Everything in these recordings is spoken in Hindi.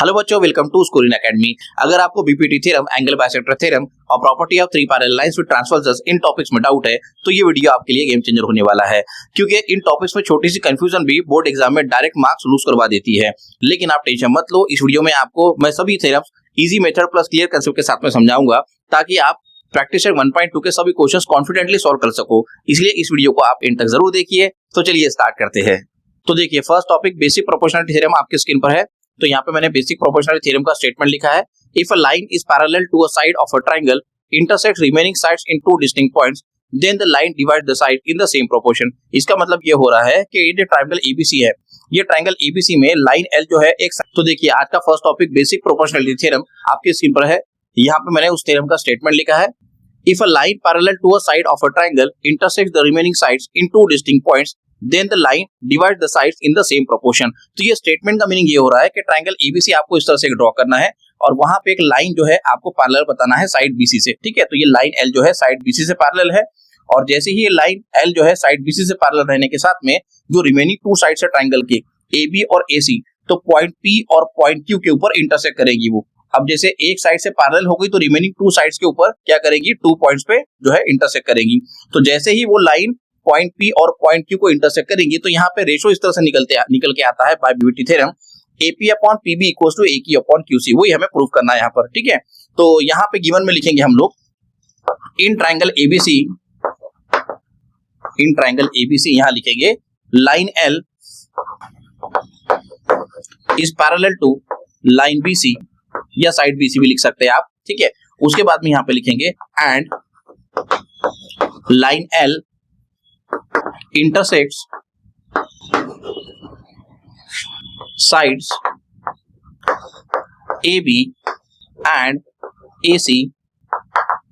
हेलो बच्चों, वेलकम टू स्कूलिंग एकेडमी। अगर आपको BPT theorem, angle bisector theorem और property of three parallel lines with transversals इन टॉपिक्स में डाउट है तो ये वीडियो आपके लिए गेम चेंजर होने वाला है, क्योंकि इन टॉपिक्स में छोटी सी कंफ्यूजन भी बोर्ड एग्जाम में डायरेक्ट मार्क्स लूज करवा देती है। लेकिन आप टेंशन मत लो, इस वीडियो में आपको मैं सभी theorems easy method plus clear concept के साथ में समझाऊंगा, ताकि आप प्रैक्टिस 1.2 के सभी क्वेश्चंस कॉन्फिडेंटली सॉल्व कर सको। इसलिए इस वीडियो को आप एंड तक जरूर देखिए। तो चलिए स्टार्ट करते हैं। तो देखिए, first topic basic proportionality theorem आपके स्क्रीन पर है। तो यहाँ पे मैंने बेसिक प्रोपोर्शनलिटी थ्योरम का स्टेटमेंट लिखा है। If a line is parallel to a side of a triangle intersects remaining sides in two distinct points, then the line divide the side in the same proportion. इसका मतलब ये हो रहा है कि ये ट्रायंगल एबीसी है, ये ट्रायंगल एबीसी में लाइन एल जो है एक। तो देखिए, आज का first topic basic proportionality theorem आपके स्क्रीन पर है। यहाँ पे मैंने उस थ्योरम का स्टेटमेंट लिखा है। If a line parallel to a side of a triangle intersects the remaining sides in two distinct points, then the line divide the sides in the same proportion. तो ये स्टेटमेंट का मीनिंग ये हो रहा है कि ट्रायंगल एबीसी आपको इस तरह से ड्रॉ करना है और वहां पे एक लाइन जो है आपको पैरेलल बताना है साइड बीसी से। ठीक है, तो ये लाइन एल जो है साइड बीसी से पैरेलल है, और जैसे ही ये लाइन एल जो है साइड बीसी से पैरेलल रहने के साथ में जो रिमेनिंग टू साइड्स है ट्रायंगल के ए बी और ए सी, तो पॉइंट पी और पॉइंट क्यू के ऊपर इंटरसेक्ट करेगी वो। अब जैसे एक साइड से पैरेलल हो गई तो रिमेनिंग टू साइड्स के ऊपर क्या करेगी, टू पॉइंट्स पे जो है इंटरसेक्ट करेगी। तो जैसे ही वो लाइन पॉइंट पी और पॉइंट क्यू को इंटरसेक्ट करेंगी तो यहाँ पे रेशो इस तरह से निकल के आता है by BPT theorem, AP upon PB equals to AQ upon QC. वही हमें प्रूव करना है यहाँ पर। ठीक है, तो यहाँ पे गिवन में लिखेंगे हम लोग इन ट्रायंगल एबीसी यहाँ लिखेंगे line L is parallel to line BC, या साइड बीसी भी लिख सकते हैं आप। ठीक है, उसके बाद में यहाँ पे लिखेंगे and line L intersects sides AB and AC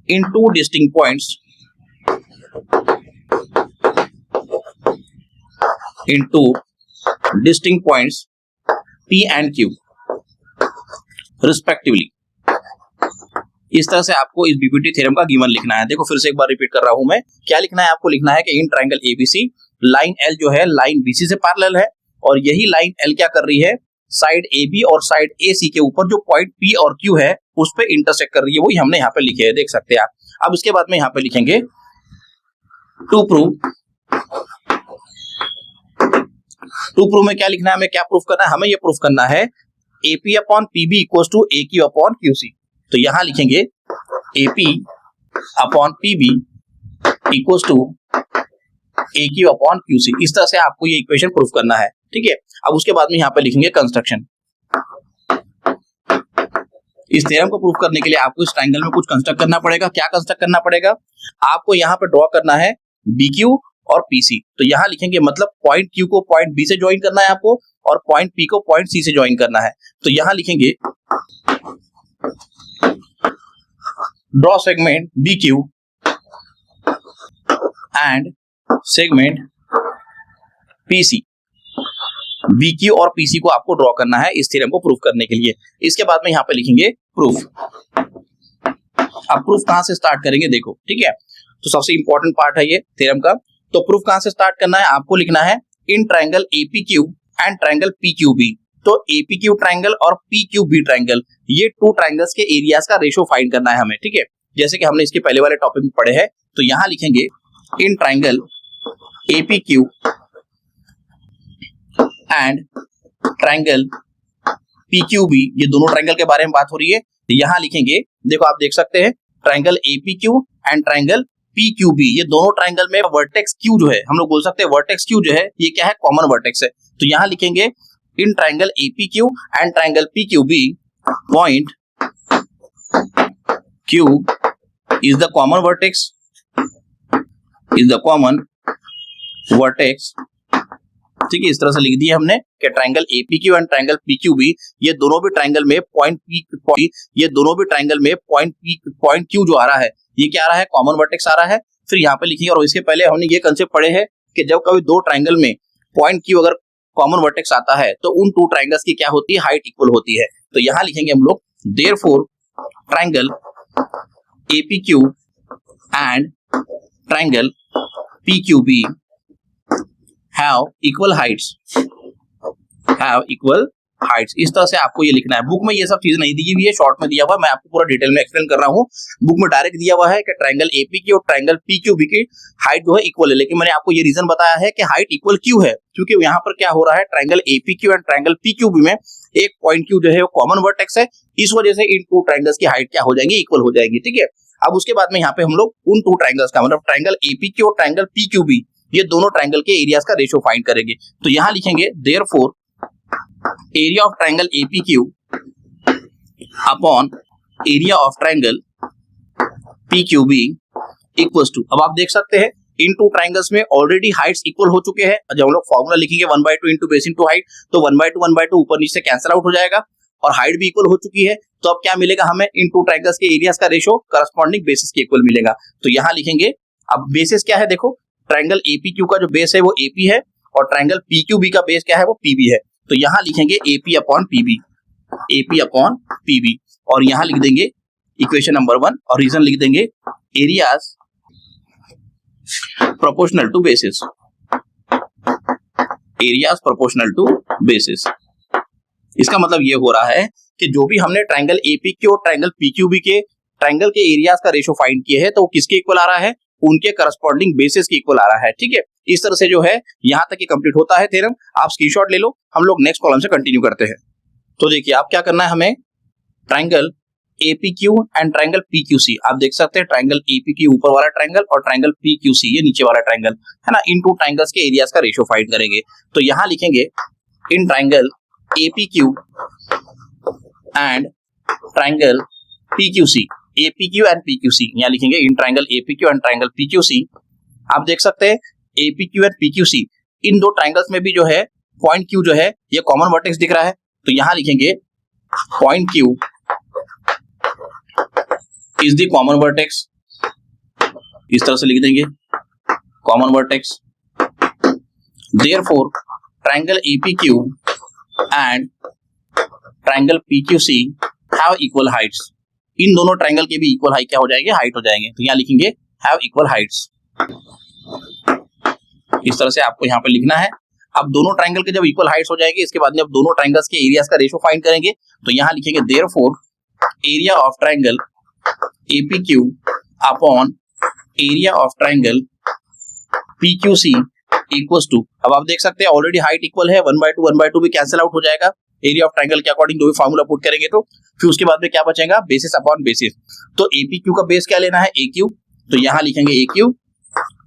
in two distinct points P and Q respectively। इस तरह से आपको इस बीपीटी थ्योरम का गिवन लिखना है। देखो, फिर से एक बार रिपीट कर रहा हूं मैं, क्या लिखना है आपको, लिखना है कि इन ट्रायंगल एबीसी लाइन एल जो है लाइन बीसी से पैरेलल है, और यही लाइन एल क्या कर रही है, साइड एबी और साइड एसी के ऊपर जो पॉइंट पी और क्यू है उस पे इंटरसेक्ट कर रही है। वही हमने यहाँ पे लिखे है, देख सकते हैं आप। अब इसके बाद में यहाँ पे लिखेंगे टू प्रूव में क्या लिखना है, हमें क्या प्रूफ करना है, हमें ये प्रूफ करना है AP upon PB equals to AQ upon QC. तो यहां लिखेंगे AP upon PB equals to AQ upon QC। इस तरह से आपको ये इक्वेशन प्रूफ करना है। ठीक है, अब उसके बाद में यहां पे लिखेंगे कंस्ट्रक्शन। इस थ्योरम को प्रूफ करने के लिए आपको इस ट्रायंगल में कुछ कंस्ट्रक्ट करना पड़ेगा। क्या कंस्ट्रक्ट करना पड़ेगा, आपको यहाँ पे ड्रॉ करना है BQ और PC। तो यहां लिखेंगे मतलब पॉइंट Q को पॉइंट B से ज्वाइन करना है आपको, और पॉइंट P को पॉइंट C से ज्वाइन करना है। तो यहां लिखेंगे draw segment BQ and segment PC। BQ और PC को आपको ड्रॉ करना है इस थ्योरम को प्रूफ करने के लिए। इसके बाद में यहाँ पे लिखेंगे प्रूफ। अब प्रूफ कहां से स्टार्ट करेंगे, देखो। ठीक है, तो सबसे इंपॉर्टेंट पार्ट है ये थ्योरम का। तो प्रूफ कहां से स्टार्ट करना है, आपको लिखना है in triangle APQ and triangle PQB। तो APQ ट्रायंगल और PQB ट्रायंगल, ये टू ट्रायंगल्स के एरियाज का रेशो फाइंड करना है हमें। ठीक है, जैसे कि हमने इसके पहले वाले टॉपिक में पढ़े हैं। तो यहां लिखेंगे in triangle APQ and triangle PQB, ये दोनों ट्रायंगल के बारे में बात हो रही है। यहां लिखेंगे, देखो आप देख सकते हैं triangle APQ and triangle PQB, ये दोनों ट्रायंगल में वर्टेक्स Q जो है, हम लोग बोल सकते हैं वर्टेक्स Q जो है ये क्या है, कॉमन वर्टेक्स है। तो यहां लिखेंगे in triangle APQ and triangle PQB, point Q is the common vertex, ठीक है। इस तरह से लिख दिया हमने कि triangle APQ and triangle PQB, ये दोनों भी ट्रायंगल में पॉइंट Q जो आ रहा है, ये क्या आ रहा है, कॉमन वर्टेक्स आ रहा है। फिर यहाँ पे लिखेंगे, और इसके पहले हमने ये कंसेप्ट पढ़े हैं कि जब कभी दो ट्रायंगल में पॉइंट Q अगर कॉमन वर्टेक्स आता है तो उन टू ट्रायंगल्स की क्या होती है, हाइट इक्वल होती है। तो यहां लिखेंगे हम लोग therefore triangle APQ and triangle PQB have equal heights, Heights. इस तरह से आपको ये लिखना है। बुक में ये सब चीज नहीं दी हुई है, शॉर्ट में दिया हुआ है, मैं आपको पूरा डिटेल में एक्सप्लेन कर रहा हूँ। बुक में डायरेक्ट दिया हुआ है कि ट्रायंगल एपी की और ट्रायंगल पीक्यूबी की हाइट जो है इक्वल है, लेकिन मैंने आपको ये रीजन बताया है कि हाइट इक्वल क्यों है, क्योंकि यहाँ पर क्या हो रहा है, ट्रायंगल एपीक्यू एंड ट्रायंगल पीक्यूबी में एक पॉइंट क्यू जो है वो कॉमन वर्टेक्स है, इस वजह से इन टू ट्रायंगल्स की हाइट क्या हो जाएगी, इक्वल हो जाएगी। ठीक है, अब उसके बाद में यहाँ पे हम लोग उन टू ट्रायंगल्स का मतलब ट्रायंगल एपीक्यू और ट्रायंगल पीक्यूबी ये दोनों ट्रायंगल के एरियाज का रेशियो फाइंड करेंगे। तो यहाँ लिखेंगे therefore area of triangle APQ upon area of triangle PQB equals to, अब आप देख सकते हैं इन टू ट्रायंगल्स में ऑलरेडी हाइट्स इक्वल हो चुके हैं। जब हम लोग फॉर्मूला लिखेंगे 1/2 इंटू बेस इंटू हाइट, तो 1/2 ऊपर नीचे कैंसिल आउट हो जाएगा और हाइट भी इक्वल हो चुकी है। तो अब क्या मिलेगा हमें, इन टू ट्रायंगल्स के एरियाज का रेशियो करस्पॉन्डिंग बेसिस के इक्वल मिलेगा। तो यहाँ लिखेंगे, अब बेसिस क्या है, देखो ट्रायंगल एपीक्यू का जो बेस है वो एपी है और ट्रायंगल पीक्यूबी का बेस क्या है, वो पीबी है। तो यहाँ लिखेंगे AP upon PB, AP upon PB, और यहाँ लिख देंगे इक्वेशन नंबर 1 और रीजन लिख देंगे areas proportional to bases, areas proportional to bases. इसका मतलब ये हो रहा है कि जो भी हमने ट्रायंगल एपीक्यू और ट्रायंगल पीक्यूबी के ट्रायंगल के एरियाज का रेशियो फाइंड किए हैं, तो वो किसके इक्वल आ रहा है, उनके करस्पॉन्डिंग बेसिस के इक्वल आ रहा है। ठीक है, इस तरह से जो है यहाँ तक कंप्लीट होता है थ्योरम। आप स्क्रीनशॉट ले लो, हम लोग नेक्स्ट कॉलम से कंटिन्यू करते हैं। तो देखिए आप क्या करना है, हमें triangle APQ and triangle PQC, आप देख सकते हैं ट्रायंगल एपीक्यू ऊपर वाला ट्रायंगल और ट्रायंगल पीक्यूसी ये नीचे वाला ट्रायंगल है ना, इन टू ट्रायंगल्स के एरियाज का रेशियो फाइंड करेंगे। तो यहाँ लिखेंगे in triangle APQ and triangle PQC, एपीक्यू and PQC, यहाँ लिखेंगे in triangle APQ and triangle PQC. आप देख सकते हैं एपीक्यू एंड पीक्यूसी इन दो ट्रायंगल्स में भी जो है पॉइंट क्यू जो है ये कॉमन वर्टेक्स दिख रहा है। तो यहाँ लिखेंगे point Q is the common vertex, इस तरह से लिख देंगे common vertex. Therefore triangle APQ and triangle PQC have equal heights, इन दोनों ट्रायंगल के भी इक्वल हाइट क्या हो जाएंगे, हाइट हो जाएंगे। तो यहाँ लिखेंगे हैव इक्वल हाइट्स, इस तरह से आपको यहाँ पे लिखना है। अब दोनों ट्रायंगल के जब इक्वल हाइट्स हो जाएंगे, इसके बाद में अब दोनों ट्रायंगल्स के एरियाज का रेशियो फाइंड करेंगे। तो यहाँ लिखेंगे therefore area of triangle APQ upon area of triangle PQC equals to, अब आप देख सकते हैं ऑलरेडी हाइट इक्वल है, 1/2 भी कैंसिल आउट हो जाएगा एरिया ऑफ ट्रायंगल के अकॉर्डिंग जो भी फार्मूला पुट करेंगे। तो फिर उसके बाद में क्या बचेगा, बेसिस अपॉन बेसिस। तो एपीक्यू का बेस क्या लेना है, एक्यू, तो यहाँ लिखेंगे एक्यू,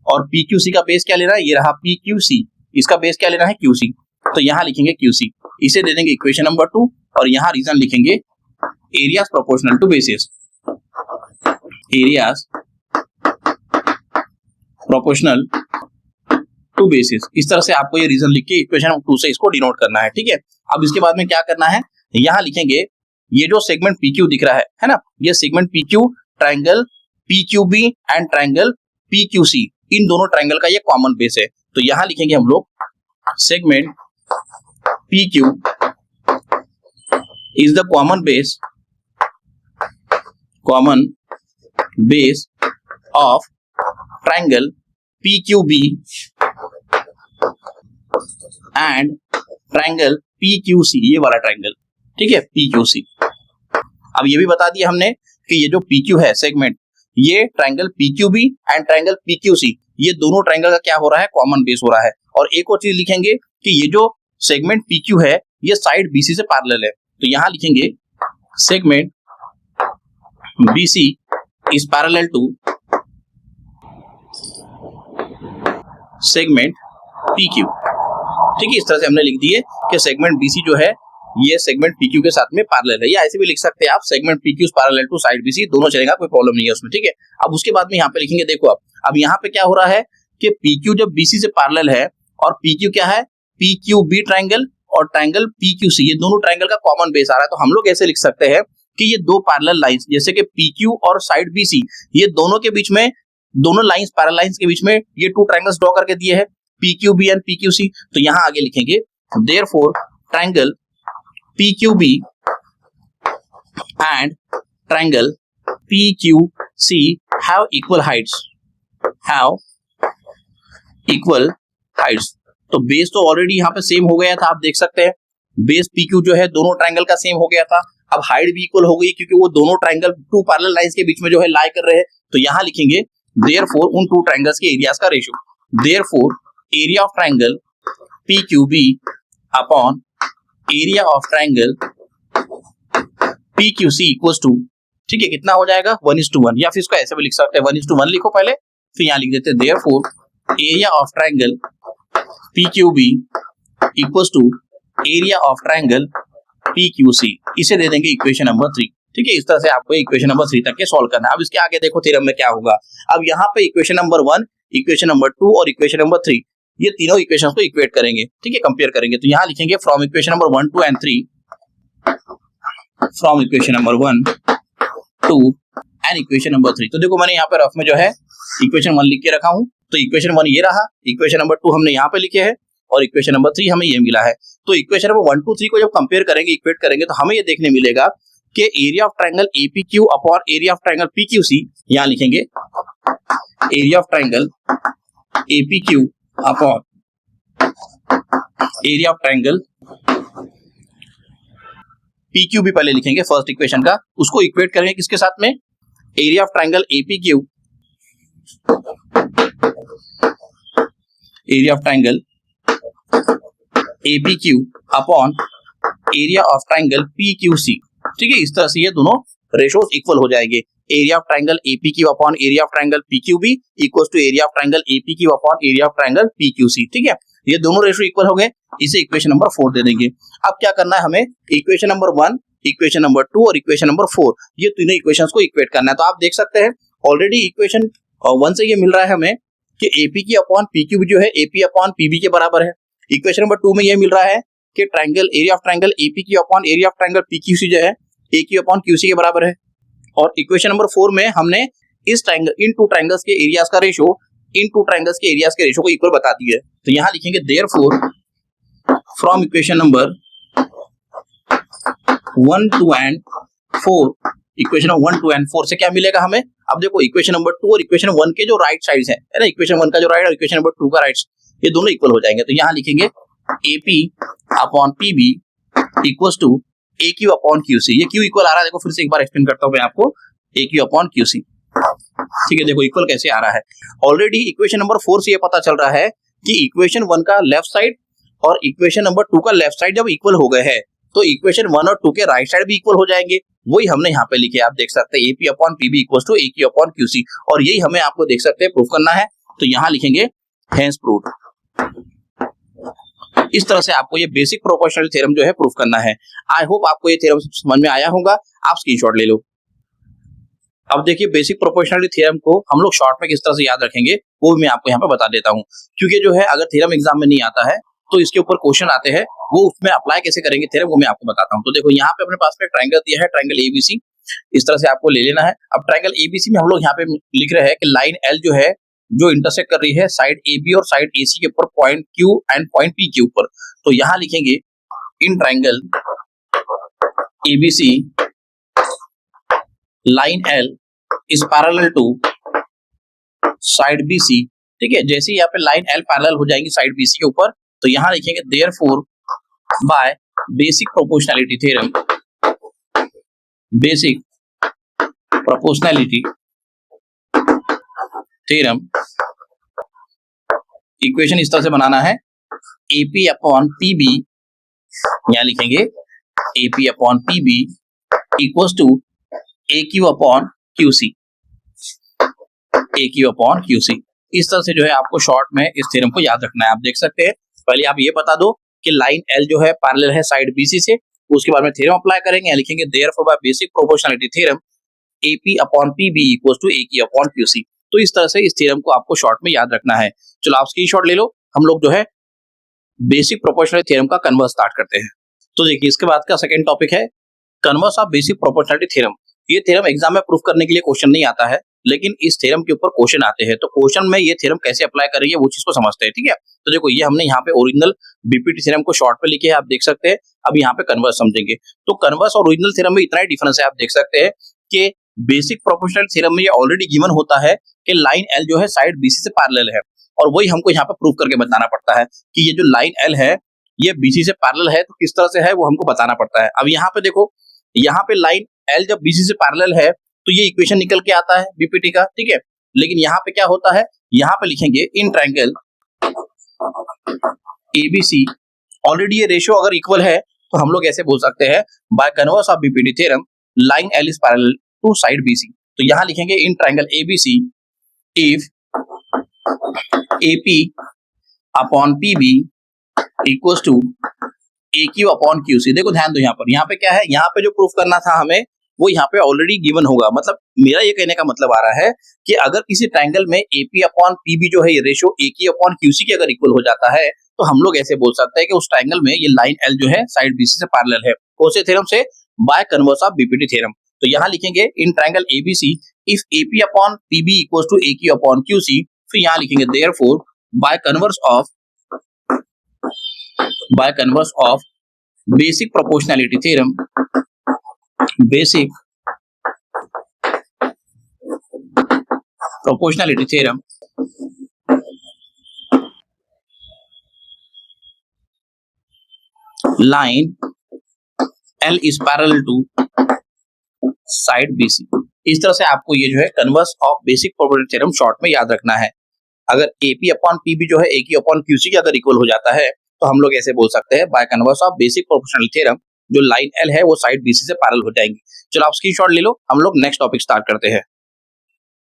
और पीक्यूसी का बेस क्या लेना है, ये रहा पीक्यूसी, इसका बेस क्या लेना है क्यूसी, तो यहाँ लिखेंगे क्यूसी। इसे दे देंगे इक्वेशन नंबर 2 और यहाँ रीजन लिखेंगे areas proportional to bases, areas proportional to bases. इस तरह से आपको ये रीजन लिख के इक्वेशन 2 से इसको डिनोट करना है। ठीक है, अब इसके बाद में क्या करना है, यहाँ लिखेंगे ये जो सेगमेंट PQ दिख रहा है ना, ये segment PQ triangle PQB and triangle PQC इन दोनों ट्रायंगल का ये कॉमन बेस है। तो यहाँ लिखेंगे हम लोग segment PQ is the common base of triangle PQB and triangle PQC, ये वाला ट्रायंगल। ठीक है, PQC। अब ये भी बता दिया हमने कि ये जो PQ है सेगमेंट, ये triangle PQB and triangle PQC ये दोनों ट्रायंगल का क्या हो रहा है, कॉमन बेस हो रहा है। और एक और चीज लिखेंगे कि ये जो सेगमेंट PQ है ये साइड BC से पैरेलल है। तो यहां लिखेंगे segment BC is parallel to segment PQ। ठीक है, इस तरह से हमने लिख दिए कि सेगमेंट BC जो है ये सेगमेंट PQ के साथ में पैरेलल है, या ऐसे भी लिख सकते हैं आप segment PQ parallel to side BC, दोनों चलेगा, कोई प्रॉब्लम नहीं है उसमें। ठीक है, अब उसके बाद में यहाँ पे लिखेंगे, देखो अब यहाँ पे क्या हो रहा है कि PQ जब BC से पैरेलल है और PQ क्या है, PQB ट्रायंगल और ट्रायंगल PQC ये दोनों ट्रायंगल का कॉमन बेस आ रहा है। तो हम लोग ऐसे लिख सकते हैं कि ये दो पैरेलल लाइंस जैसे कि PQ और साइड BC ये दोनों के बीच में, दोनों लाइंस पैरेलल लाइंस के बीच में ये टू ट्रायंगल्स ड्रॉ करके दिए हैं PQB एंड PQC। तो यहाँ आगे लिखेंगे therefore triangle PQB and triangle PQC have equal heights, तो बेस तो ऑलरेडी यहाँ पे सेम हो गया था, आप देख सकते हैं बेस PQ जो है दोनों ट्रायंगल का सेम हो गया था। अब हाइट भी इक्वल हो गई क्योंकि वो दोनों ट्रायंगल टू पैरेलल लाइंस के बीच में जो है लाई कर रहे हैं। तो यहां लिखेंगे देयरफॉर उन टू ट्रायंगल्स के एरियाज का ratio, therefore area of triangle PQB upon area of triangle PQC equals to, ठीक है, कितना हो जाएगा 1:1, या फिर इसको ऐसे भी लिख सकते हैं 1:1 लिखो पहले, फिर यहां लिख देते हैं therefore area of triangle PQB equals to area of triangle PQC। इसे दे देंगे इक्वेशन नंबर 3। ठीक है, इस तरह से आपको इक्वेशन नंबर 3 तक के सॉल्व करना है। अब इसके आगे देखो थ्योरम में क्या होगा। अब यहाँ पे इक्वेशन नंबर 1, इक्वेशन नंबर 2 और इक्वेशन नंबर 3, ये तीनों इक्वेशंस को इक्वेट करेंगे। ठीक है, कंपेयर करेंगे। तो यहाँ लिखेंगे from equation number 1, 2 and 3, from equation number 1, 2 and equation number 3। तो देखो मैंने यहाँ पे रफ में जो है इक्वेशन 1 लिख के रखा हूँ। तो इक्वेशन 1 ये रहा, इक्वेशन नंबर 2 हमने यहाँ पे लिखे हैं और इक्वेशन नंबर 3 हमें ये मिला है। तो इक्वेशन नंबर 1, 2, 3 को जब कंपेयर करेंगे, इक्वेट करेंगे, तो हमें ये देखने मिलेगा कि area of triangle APQ upon area of triangle PQC, यहाँ लिखेंगे area of triangle APQ upon area of triangle PQ भी पहले लिखेंगे फर्स्ट इक्वेशन का, उसको इक्वेट करेंगे किसके साथ में, area of triangle APQ, area of triangle APQ upon area of triangle PQC। ठीक है, इस तरह से ये दोनों रेशोस इक्वल हो जाएंगे। Area of triangle APQ upon area of triangle PQB equals to area of triangle APQ upon area of triangle PQC। ठीक है, ये दोनों रेशो इक्वल हो गए, इसे इक्वेशन नंबर 4 दे देंगे। अब क्या करना है हमें, इक्वेशन नंबर 1, इक्वेशन नंबर 2 और इक्वेशन नंबर 4, ये तीनों इक्वेशंस को इक्वेट करना है। तो आप देख सकते हैं ऑलरेडी इक्वेशन 1 से ये मिल रहा है हमें कि APQ अपॉन PQB जो है AP अपॉन PB के बराबर है। इक्वेशन नंबर 2 में ये मिल रहा है कि triangle area of triangle APQ upon area of triangle PQC जो है AQ अपॉन QC के बराबर है। और इक्वेशन नंबर 4 में हमने इस ट्रायंगल, इन टू ट्रायंगल्स के एरियाज का रेशो इन टू ट्रायंगल्स के एरियाज के रेशो को इक्वल बता दी है। तो यहां लिखेंगे therefore from equation number 1, 2 and 4, equation 1, 2 and 4 से क्या मिलेगा हमें। अब देखो इक्वेशन नंबर 2 और इक्वेशन 1 के जो राइट साइड्स है ना, इक्वेशन 1 का जो राइट और इक्वेशन नंबर 2 का राइट, ये दोनों इक्वल हो जाएंगे। तो यहां लिखेंगे AP upon PB equals to AQ upon QC। ये Q इक्वल आ रहा है, देखो फिर से एक बार एक्सप्लेन करता हूं मैं आपको, AQ अपॉन QC। ठीक है, देखो इक्वल कैसे आ रहा है। ऑलरेडी इक्वेशन नंबर 4 से ये पता चल रहा है कि इक्वेशन 1 का लेफ्ट साइड और इक्वेशन नंबर 2 का लेफ्ट साइड जब इक्वल हो गए हैं, तो इक्वेशन 1 और 2 के राइट साइड भी इक्वल हो जाएंगे। वही हमने यहाँ पे लिखे, आप देख सकते हैं AP upon PB equals to AQ upon QC, और यही हमें आपको देख सकते हैं प्रूफ करना है। तो यहाँ लिखेंगे हेंस प्रूव्ड। इस तरह से आपको ये बेसिक प्रोपोर्शनल थ्योरम जो है प्रूफ करना है। आई होप आपको ये थ्योरम समझ में आया होगा, आप स्क्रीनशॉट ले लो। अब देखिए बेसिक प्रोपोर्शनलिटी थ्योरम को हम लोग शॉर्ट में किस तरह से याद रखेंगे वो मैं आपको यहाँ पे बता देता हूँ, क्योंकि जो है अगर थ्योरम एग्जाम में नहीं आता है तो इसके ऊपर क्वेश्चन आते हैं, वो उसमें अप्लाई कैसे करेंगे थ्योरम वो मैं आपको बताता हूँ। तो देखो यहाँ पे अपने पास में ट्रायंगल दिया है, ट्रायंगल ABC, इस तरह से आपको ले लेना है। अब ट्रायंगल ABC में हम लोग यहाँ पे लिख रहे हैं कि लाइन L जो है जो इंटरसेक्ट कर रही है साइड AB और साइड AC के ऊपर point Q and point P के ऊपर। तो यहाँ लिखेंगे in triangle ABC line L is parallel to side BC। ठीक है, जैसे ही यहाँ पे लाइन L पैरेलल हो जाएगी साइड BC के ऊपर, तो यहाँ लिखेंगे therefore by basic proportionality theorem, basic proportionality theorem, equation इस तरह से बनाना है AP अपॉन PB, यहाँ लिखेंगे AP upon PB equals to AQ upon QC, AQ upon QC। इस तरह से जो है आपको शॉर्ट में इस थ्योरम को याद रखना है। आप देख सकते हैं, पहले आप ये बता दो कि लाइन L जो है पैरेलल है साइड BC से, उसके बाद में थ्योरम अप्लाई करेंगे, यहाँ लिखेंगे therefore by basic proportionality theorem AP upon PB equals to AQ upon QC। तो इस तरह से इस थ्योरम को आपको शॉर्ट में याद रखना है। चलो आप स्क्रीनशॉट ले लो, हम लोग जो है बेसिक प्रोपोर्शनलिटी थ्योरम का कन्वर्स स्टार्ट करते हैं। तो देखिए इसके बाद का सेकंड टॉपिक है converse of basic proportionality theorem. ये थ्योरम एग्जाम में प्रूफ करने के लिए क्वेश्चन नहीं आता है, लेकिन इस थ्योरम के ऊपर क्वेश्चन आते हैं। तो क्वेश्चन में ये थ्योरम कैसे अप्लाई करेंगे वो चीज को समझते हैं। ठीक है, तो देखो ये हमने यहाँ पे ओरिजिनल बीपीटी थ्योरम को शॉर्ट पे लिखे है, आप देख सकते हैं। अब यहाँ पे कन्वर्स समझेंगे। तो कन्वर्स और ओरिजिनल थ्योरम में इतना ही डिफरेंस है, आप देख सकते हैं कि बेसिक प्रोपोर्शनल थ्योरम में ये ऑलरेडी गिवन होता है कि लाइन L जो है साइड BC से पैरेलल है, और वही हमको यहाँ पे प्रूव करके बताना पड़ता है कि ये जो लाइन L है ये BC से पैरेलल है तो किस तरह से है वो हमको बताना पड़ता है। अब यहाँ पे देखो, यहाँ पे लाइन L जब BC से पैरेलल है तो ये इक्वेशन निकल के आता है BPT का, ठीक है। लेकिन यहाँ पे क्या होता है, यहाँ पे लिखेंगे इन ट्रायंगल ABC, ऑलरेडी ये रेशियो अगर इक्वल है तो हम लोग ऐसे बोल सकते हैं by converse of BPT theorem line L is parallel to side BC। तो यहाँ लिखेंगे in triangle ABC if AP upon PB equals to AQ upon QC। देखो ध्यान दो, यहाँ पे क्या है, यहाँ पे जो प्रूफ करना था हमें वो यहाँ पे ऑलरेडी गिवन होगा। मतलब मेरा ये कहने का मतलब आ रहा है कि अगर किसी ट्रायंगल में AP अपॉन PB जो है ये रेशियो AQ अपॉन QC के अगर इक्वल हो जाता है तो हम लोग ऐसे बोल सकते हैं कि उस ट्रायंगल में ये लाइन L जो है साइड BC से पैरेलल है। कौन से थ्योरम से? By converse of BPT theorem. तो यहाँ लिखेंगे in triangle ABC if AP upon PB equals to AQ upon QC, फिर यहाँ लिखेंगे therefore by converse of basic proportionality theorem, basic proportionality theorem line L is parallel to side BC। इस तरह से आपको ये जो है converse of basic proportionality theorem short में याद रखना है। अगर AP अपॉन PB जो है AQ अपॉन QC के अगर इक्वल हो जाता है तो हम लोग ऐसे बोल सकते हैं by converse of basic proportionality theorem जो लाइन L है वो साइड BC से पैरेलल हो जाएंगी। चलो आप स्क्रीनशॉट ले लो, हम लोग नेक्स्ट टॉपिक स्टार्ट करते हैं।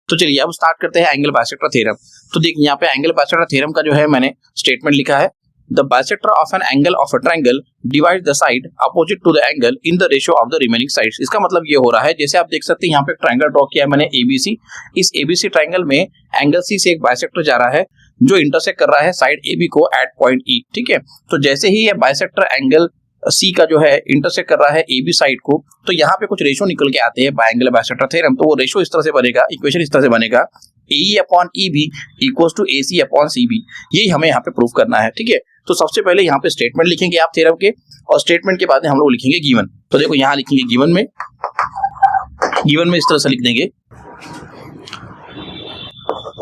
तो चलिए अब स्टार्ट करते हैं एंगल बाइसेक्टर थ्योरम। तो देखिए यहाँ पे एंगल बाइसेक्टर थ्योरम का जो है मैंने स्टेटमेंट लिखा है, the bisector of an angle of a triangle divide the side opposite to the angle in the ratio of the remaining sides. इसका मतलब ये हो रहा है, जैसे आप देख सकते हैं यहाँ पे ट्रायंगल ड्रॉ किया है मैंने ABC। इस ABC ट्रायंगल में एंगल C से एक बाइसेक्टर जा रहा है जो इंटरसेक्ट कर रहा है साइड AB को एट पॉइंट E, ठीक है। तो जैसे ही ये बाइसेक्टर एंगल C का जो है इंटरसेक्ट कर रहा है AB साइड को, तो यहाँ पे कुछ रेशियो निकल के आते हैं बाय एंगल बाइसेक्टर थ्योरम। तो वो रेशियो इस तरह से बनेगा, इक्वेशन इस तरह से बनेगा AE upon EB equals to AC upon CB। यही हमें यहाँ पे प्रूफ करना है, ठीक है। तो सबसे पहले यहाँ पे स्टेटमेंट लिखेंगे आप थ्योरम के, और स्टेटमेंट के बाद में हम लोग लिखेंगे गिवन। तो देखो यहाँ लिखेंगे गिवन में इस तरह से लिख देंगे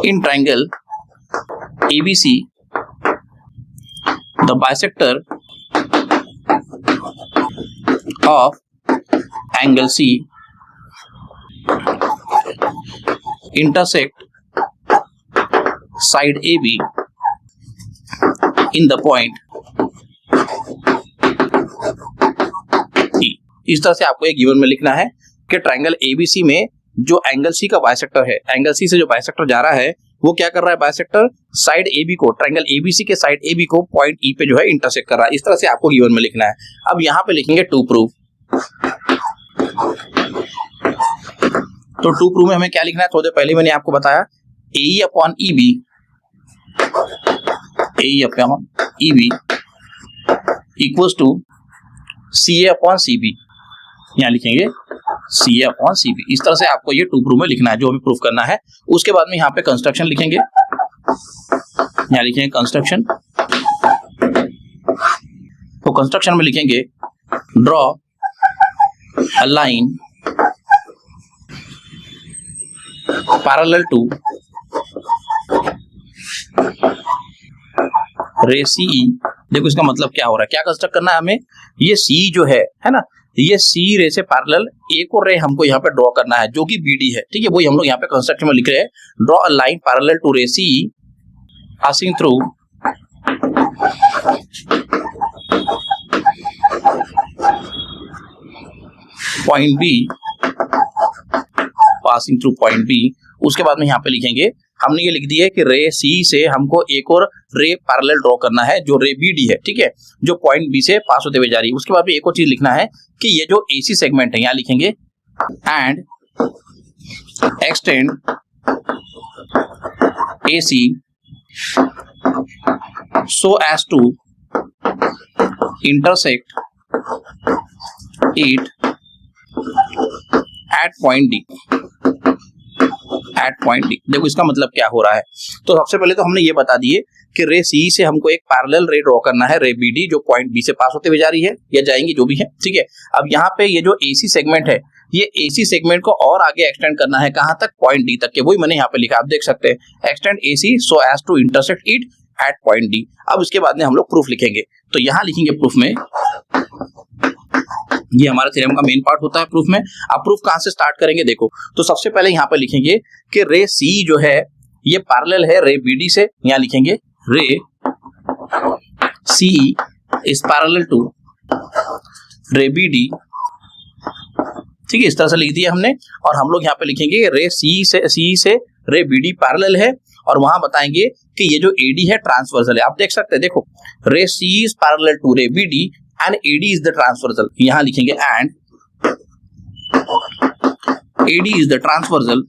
इन triangle ABC the bisector of angle C intersect side AB in the point E। इस तरह से आपको एक गिवन में लिखना है कि ट्रायंगल ABC में जो एंगल C का बाइसेक्टर है, एंगल C से जो बाइसेक्टर जा रहा है वो क्या कर रहा है, बाइसेक्टर साइड AB को, ट्रायंगल ABC के साइड AB को पॉइंट E पे जो है इंटरसेक्ट कर रहा है। इस तरह से आपको गिवन में लिखना है। अब यहाँ पे लिखेंगे टू प्रूफ। तो टू प्रूफ में हमें क्या लिखना है, थोड़ी देर पहले मैंने आपको बताया AE upon EB equals to CA upon CB। यहाँ लिखेंगे CA अपॉन CB। इस तरह से आपको ये टू प्रूफ में लिखना है जो हमें प्रूफ करना है। उसके बाद में यहाँ पे कंस्ट्रक्शन लिखेंगे, यहाँ लिखेंगे कंस्ट्रक्शन। तो कंस्ट्रक्शन में लिखेंगे draw a line parallel to ray CE। देखो इसका मतलब क्या हो रहा है, क्या कंस्ट्रक्ट करना है हमें, ये CE जो है ना, ये C रे से पैरेलल एक और रे हमको यहाँ पे ड्रॉ करना है जो कि BD है, ठीक है। वही हम लोग यहाँ पे कंस्ट्रक्शन में लिख रहे हैं, draw a line parallel to ray CE passing through point B, passing through point B। उसके बाद में यहाँ पे लिखेंगे, हमने ये लिख दिया है कि रे C से हमको एक और रे पैरेलल ड्रॉ करना है जो रे BD है, ठीक है, जो पॉइंट B से पास होते हुए जा रही है। उसके बाद में एक और चीज लिखना है कि ये जो AC सेगमेंट है, यहाँ लिखेंगे and extend AC so as to intersect it at point D। देखो इसका मतलब क्या हो रहा है। तो सबसे पहले तो हमने ये बता दिए कि रे CE से हमको एक पैरेलल रे ड्रॉ करना है रे BD जो पॉइंट B से पास होते हुए जा रही है या जाएंगी जो भी है, ठीक है। अब यहाँ पे ये जो AC सेगमेंट है, ये AC सेगमेंट को और आगे एक्सटेंड करना है, कहां तक, पॉइंट D तक के। वही मैंने यहाँ पे लिखा, आप देख सकते हैं extend AC so as to intersect it at point D. अब इसके बाद में हम लोग प्रूफ लिखेंगे, तो यहां लिखेंगे प्रूफ में, ये हमारा थ्योरम का मेन पार्ट होता है प्रूफ में। अब प्रूफ कहां से स्टार्ट करेंगे, देखो तो सबसे पहले यहां पर लिखेंगे कि रे सी जो है ये पैरेलल है रे बी डी से। यहां लिखेंगे ray C is parallel to ray B D, ठीक है, इस तरह से लिख दिया हमने। और हम लोग यहाँ पे लिखेंगे रे सी से रे बी डी पैरेलल है, और वहां बताएंगे कि ये जो एडी है ट्रांसवर्सल है। आप देख सकते हैं, देखो ray C is parallel to ray B D and AD is the transversal. यहां लिखेंगे and AD is the transversal,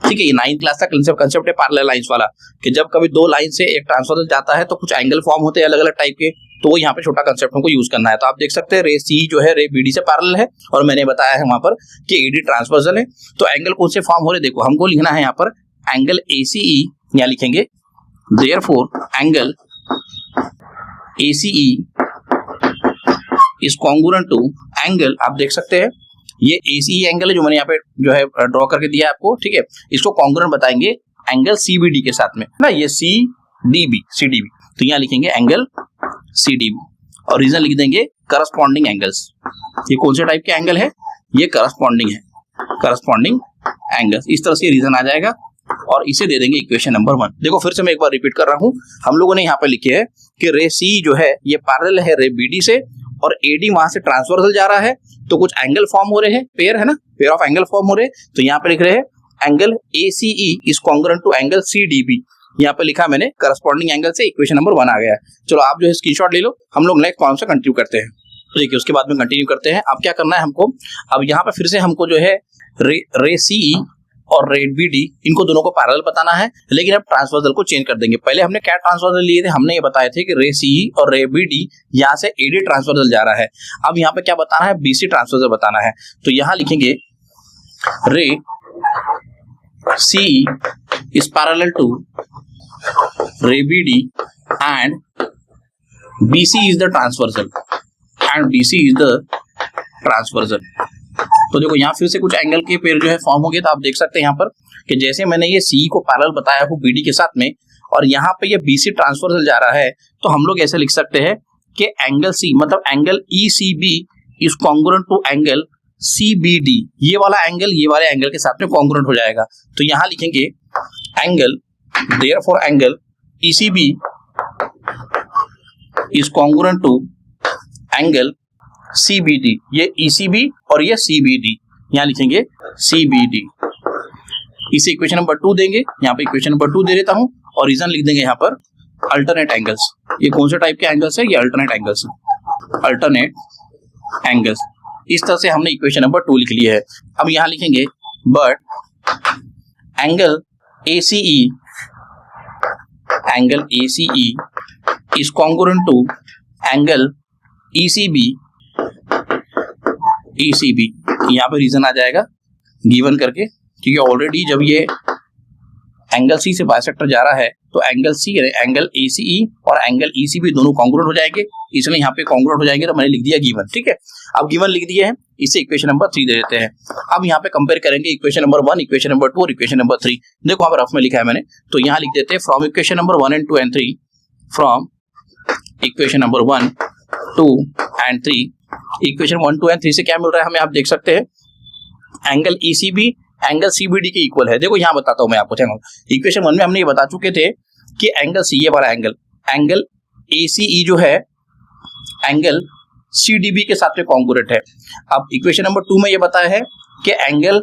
ठीक है। ये 9th क्लास का कंसेप्ट है पैरेलल लाइंस वाला, कि जब कभी दो लाइन से एक ट्रांसवर्सल जाता है तो कुछ एंगल फॉर्म होते हैं अलग अलग टाइप के, तो वो यहाँ पे छोटा कंसेप्ट हमको यूज करना है। तो आप देख सकते हैं रे सी जो है रे बी डी से पैरेलल है, और मैंने बताया है वहां पर कि एडी ट्रांसवर्सल है। तो एंगल कौन से फॉर्म हो रहे, देखो हमको लिखना है यहाँ पर एंगल ACE, यहाँ लिखेंगे therefore angle ACE is congruent to angle, आप देख सकते हैं ये ACE एंगल है जो मैंने यहाँ पे जो है ड्रॉ करके दिया है आपको, ठीक है। इसको कॉन्ग्रुएंट बताएंगे एंगल CBD के साथ में ना, ये CDB। तो यहाँ लिखेंगे एंगल CDB और रीजन लिख देंगे करस्पॉन्डिंग एंगल्स। ये कौन से टाइप के एंगल है, ये करस्पॉन्डिंग है, करस्पॉन्डिंग एंगल्स। इस तरह से रीजन आ जाएगा और इसे दे देंगे इक्वेशन नंबर 1। देखो फिर से मैं एक बार रिपीट कर रहा हूं, हम लोगों ने यहाँ पे लिखे है कि रे सी जो है ये पैरेलल है रे BD से, और AD वहां से ट्रांसवर्सल जा रहा है, तो कुछ एंगल फॉर्म हो रहे हैं, पेयर है ना, पेयर ऑफ एंगल फॉर्म हो रहे हैं। तो यहाँ पे लिख रहे हैं angle ACE is congruent to angle CDB। यहाँ पे लिखा मैंने करस्पॉन्डिंग एंगल से, इक्वेशन नंबर 1 आ गया है। चलो आप जो है स्क्रीनशॉट ले लो, हम लोग नेक्स्ट कॉलम से कंटिन्यू करते हैं। तो देखिए उसके बाद में कंटिन्यू करते हैं। अब क्या करना है हमको, अब यहाँ पे फिर से हमको जो है रे CE और रे BD इनको दोनों को पैरेलल बताना है, लेकिन अब ट्रांसवर्सल को चेंज कर देंगे। पहले हमने क्या ट्रांसवर्सल लिए थे, हमने ये बताए थे कि रे CE और रे BD यहाँ से AD ट्रांसवर्सल जा रहा है। अब यहाँ पे क्या बताना है, BC ट्रांसवर्सल बताना है। तो यहाँ लिखेंगे रे CE is parallel to ray BD and BC is the transversal and BC is the transversal। तो देखो यहाँ फिर से कुछ एंगल के पेयर जो है फॉर्म हो गए। तो आप देख सकते हैं यहाँ पर कि जैसे मैंने ये CE को पैरेलल बताया हूँ BD के साथ में, और यहाँ पे ये BC ट्रांसवर्सल जा रहा है, तो हम लोग ऐसे लिख सकते हैं कि एंगल C मतलब angle ECB is congruent to angle CBD। ये वाला एंगल ये वाले एंगल के साथ में कॉन्ग्रुएंट हो जाएगा। तो यहाँ लिखेंगे angle therefore angle ECB is congruent to angle CBD। ये ECB और ये CBD, यहाँ लिखेंगे CBD। इसे इक्वेशन नंबर 2 देंगे, यहाँ पे इक्वेशन नंबर 2 दे देता हूं, और रीजन लिख देंगे यहाँ पर अल्टरनेट एंगल्स। ये कौन से टाइप के एंगल्स है, ये अल्टरनेट एंगल्स, अल्टरनेट एंगल्स। इस तरह से हमने इक्वेशन नंबर 2 लिख ली है। अब यहाँ लिखेंगे but angle ACE is congruent to angle ECB। यहाँ पे रीजन आ जाएगा गिवन करके, क्योंकि ऑलरेडी जब ये एंगल C से बाइसेक्टर जा रहा है तो एंगल C एंगल ACE और एंगल ECB दोनों कॉन्ग्रुएंट हो जाएंगे, इसलिए यहाँ पे कॉन्ग्रुएंट हो जाएंगे। तो मैंने लिख दिया गिवन, ठीक है। अब गिवन लिख दिए हैं, इसे इक्वेशन नंबर 3 दे देते हैं। अब यहाँ पे कंपेयर करेंगे इक्वेशन नंबर 1, इक्वेशन नंबर 2 और इक्वेशन नंबर 3। देखो यहाँ पर रफ में लिखा है मैंने, तो यहाँ लिख देते हैं from equation number 1 and 2 and 3, from equation number 1, 2 and 3। Equation 1, 2 and 3 से क्या मिल रहा है हमें, आप देख सकते हैं एंगल ECB एंगल CBD के इक्वल है। देखो यहाँ बताता हूँ मैं आपको, इक्वेशन 1 में हमने ये बता चुके थे कि एंगल C, ये वाला एंगल ACE जो है एंगल CDB के साथ में कॉन्ग्रुएंट है। अब इक्वेशन नंबर 2 में ये बताया है कि एंगल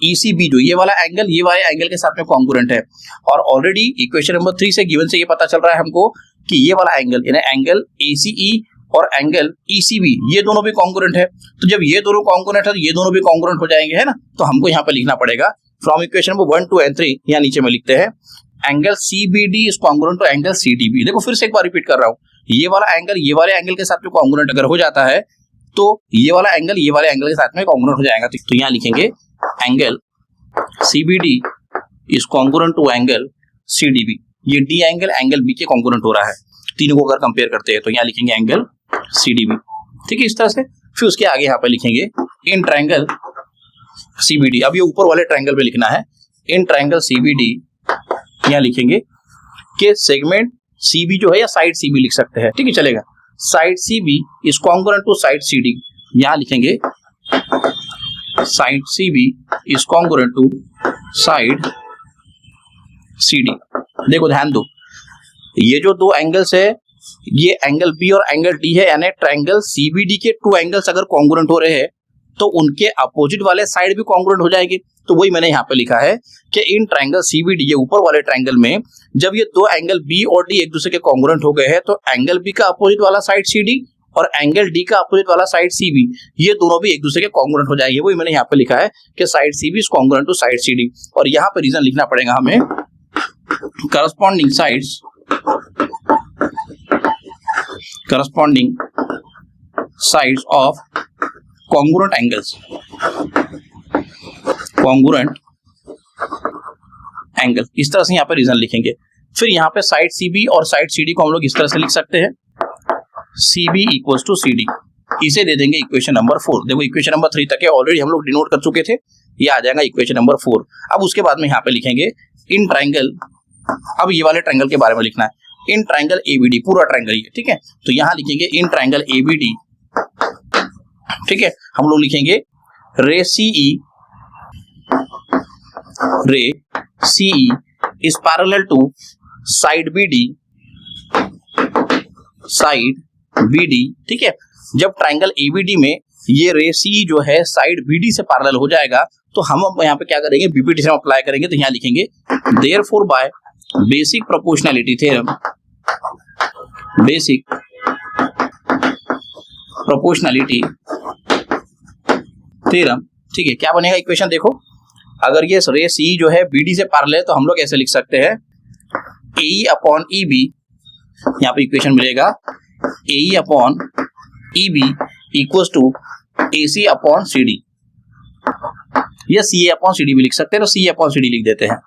ECB जो ये वाला एंगल के साथ में कॉन्ग्रुएंट है, और ऑलरेडी इक्वेशन नंबर 3 से गिवन से ये पता चल रहा है हमको कि ये वाला एंगल यानी एंगल ACE और एंगल ECB ये दोनों भी कॉन्ग्रुएंट है। तो जब ये दोनों कॉन्ग्रुएंट है तो ये दोनों भी कॉन्ग्रुएंट हो जाएंगे, है ना। तो हमको यहाँ पे लिखना पड़ेगा फ्रॉम इक्वेशन नंबर 1, 2 and 3, यहाँ नीचे में लिखते हैं angle CBD is congruent to angle CDB। देखो फिर से एक बार रिपीट कर रहा हूँ, ये वाला एंगल ये वाले एंगल के साथ में कॉन्ग्रुएंट अगर हो जाता है तो ये वाला एंगल ये वाले एंगल के साथ में कॉन्ग्रुएंट हो जाएगा। तो यहाँ लिखेंगे angle CBD is congruent to angle CDB। ये D एंगल B के कॉन्ग्रुएंट हो रहा है, तीनों को अगर कंपेयर करते हैं। तो यहाँ लिखेंगे एंगल CDB, ठीक है, इस तरह से। फिर उसके आगे यहाँ पे लिखेंगे इन ट्रायंगल CBD। अब ये ऊपर वाले ट्रायंगल पे लिखना है इन ट्रायंगल सीबीडी, यहां लिखेंगे कि सेगमेंट सीबी जो है या साइड सीबी लिख सकते हैं, ठीक है चलेगा। Side CB is congruent to side CD, यहां लिखेंगे side CB is congruent to side CD. देखो ध्यान दो, ये जो दो एंगल्स है, ये एंगल बी और एंगल डी है, यानी ट्रायंगल सीबीडी के टू एंगल्स अगर कॉन्ग्रुएंट हो रहे हैं तो उनके अपोजिट वाले साइड भी कॉन्ग्रुएंट हो जाएगी। तो वही मैंने यहाँ पे लिखा है कि इन ट्रायंगल सीबीडी, ये ऊपर वाले ट्रायंगल में जब ये दो एंगल बी और डी एक दूसरे के कॉन्ग्रुएंट हो गए हैं तो एंगल बी का अपोजिट वाला साइड सीडी और एंगल डी का अपोजिट वाला साइड सीबी, ये दोनों भी एक दूसरे के कॉन्ग्रुएंट हो जाएंगे। वही मैंने यहाँ पे लिखा है कि side CB is congruent to side CD. और यहाँ पे रीजन लिखना पड़ेगा हमें, corresponding sides, corresponding sides of congruent angles, congruent angle, इस तरह से यहाँ पे रीजन लिखेंगे। फिर यहाँ पे साइड सीबी और साइड सीडी को हम लोग इस तरह से लिख सकते हैं, सीबी इक्वल्स टू सीडी, इसे दे देंगे इक्वेशन नंबर 4। देखो इक्वेशन नंबर 3 तक ऑलरेडी हम लोग डिनोट कर चुके थे, ये आ जाएगा इक्वेशन नंबर 4। अब उसके बाद में यहाँ पे लिखेंगे इन ट्रायंगल, अब ये वाले ट्रायंगल के बारे में लिखना है, इन ट्रायंगल एबीडी, पूरा ट्रायंगल ये, ठीक है। तो यहाँ लिखेंगे इन ट्रायंगल एबीडी, ठीक है। हम लोग लिखेंगे ray CE, ray CE is parallel to side BD, side BD, ठीक है। जब ट्रायंगल एबीडी में ये रे सी जो है साइड बीडी से पैरेलल हो जाएगा तो हम यहाँ पे क्या करेंगे, बीपीटी से अप्लाई करेंगे। तो यहाँ लिखेंगे therefore by basic proportionality theorem, basic proportionality theorem, ठीक है। क्या बनेगा इक्वेशन देखो, अगर ये रे सी जो है बीडी से पैरेलल है तो हम लोग ऐसे लिख सकते हैं ए अपॉन ई बी, यहाँ पे इक्वेशन मिलेगा A upon E B equals to A C upon C D, या C A upon C D भी लिख सकते हैं, तो सी ए अपॉन सी डी लिख देते हैं,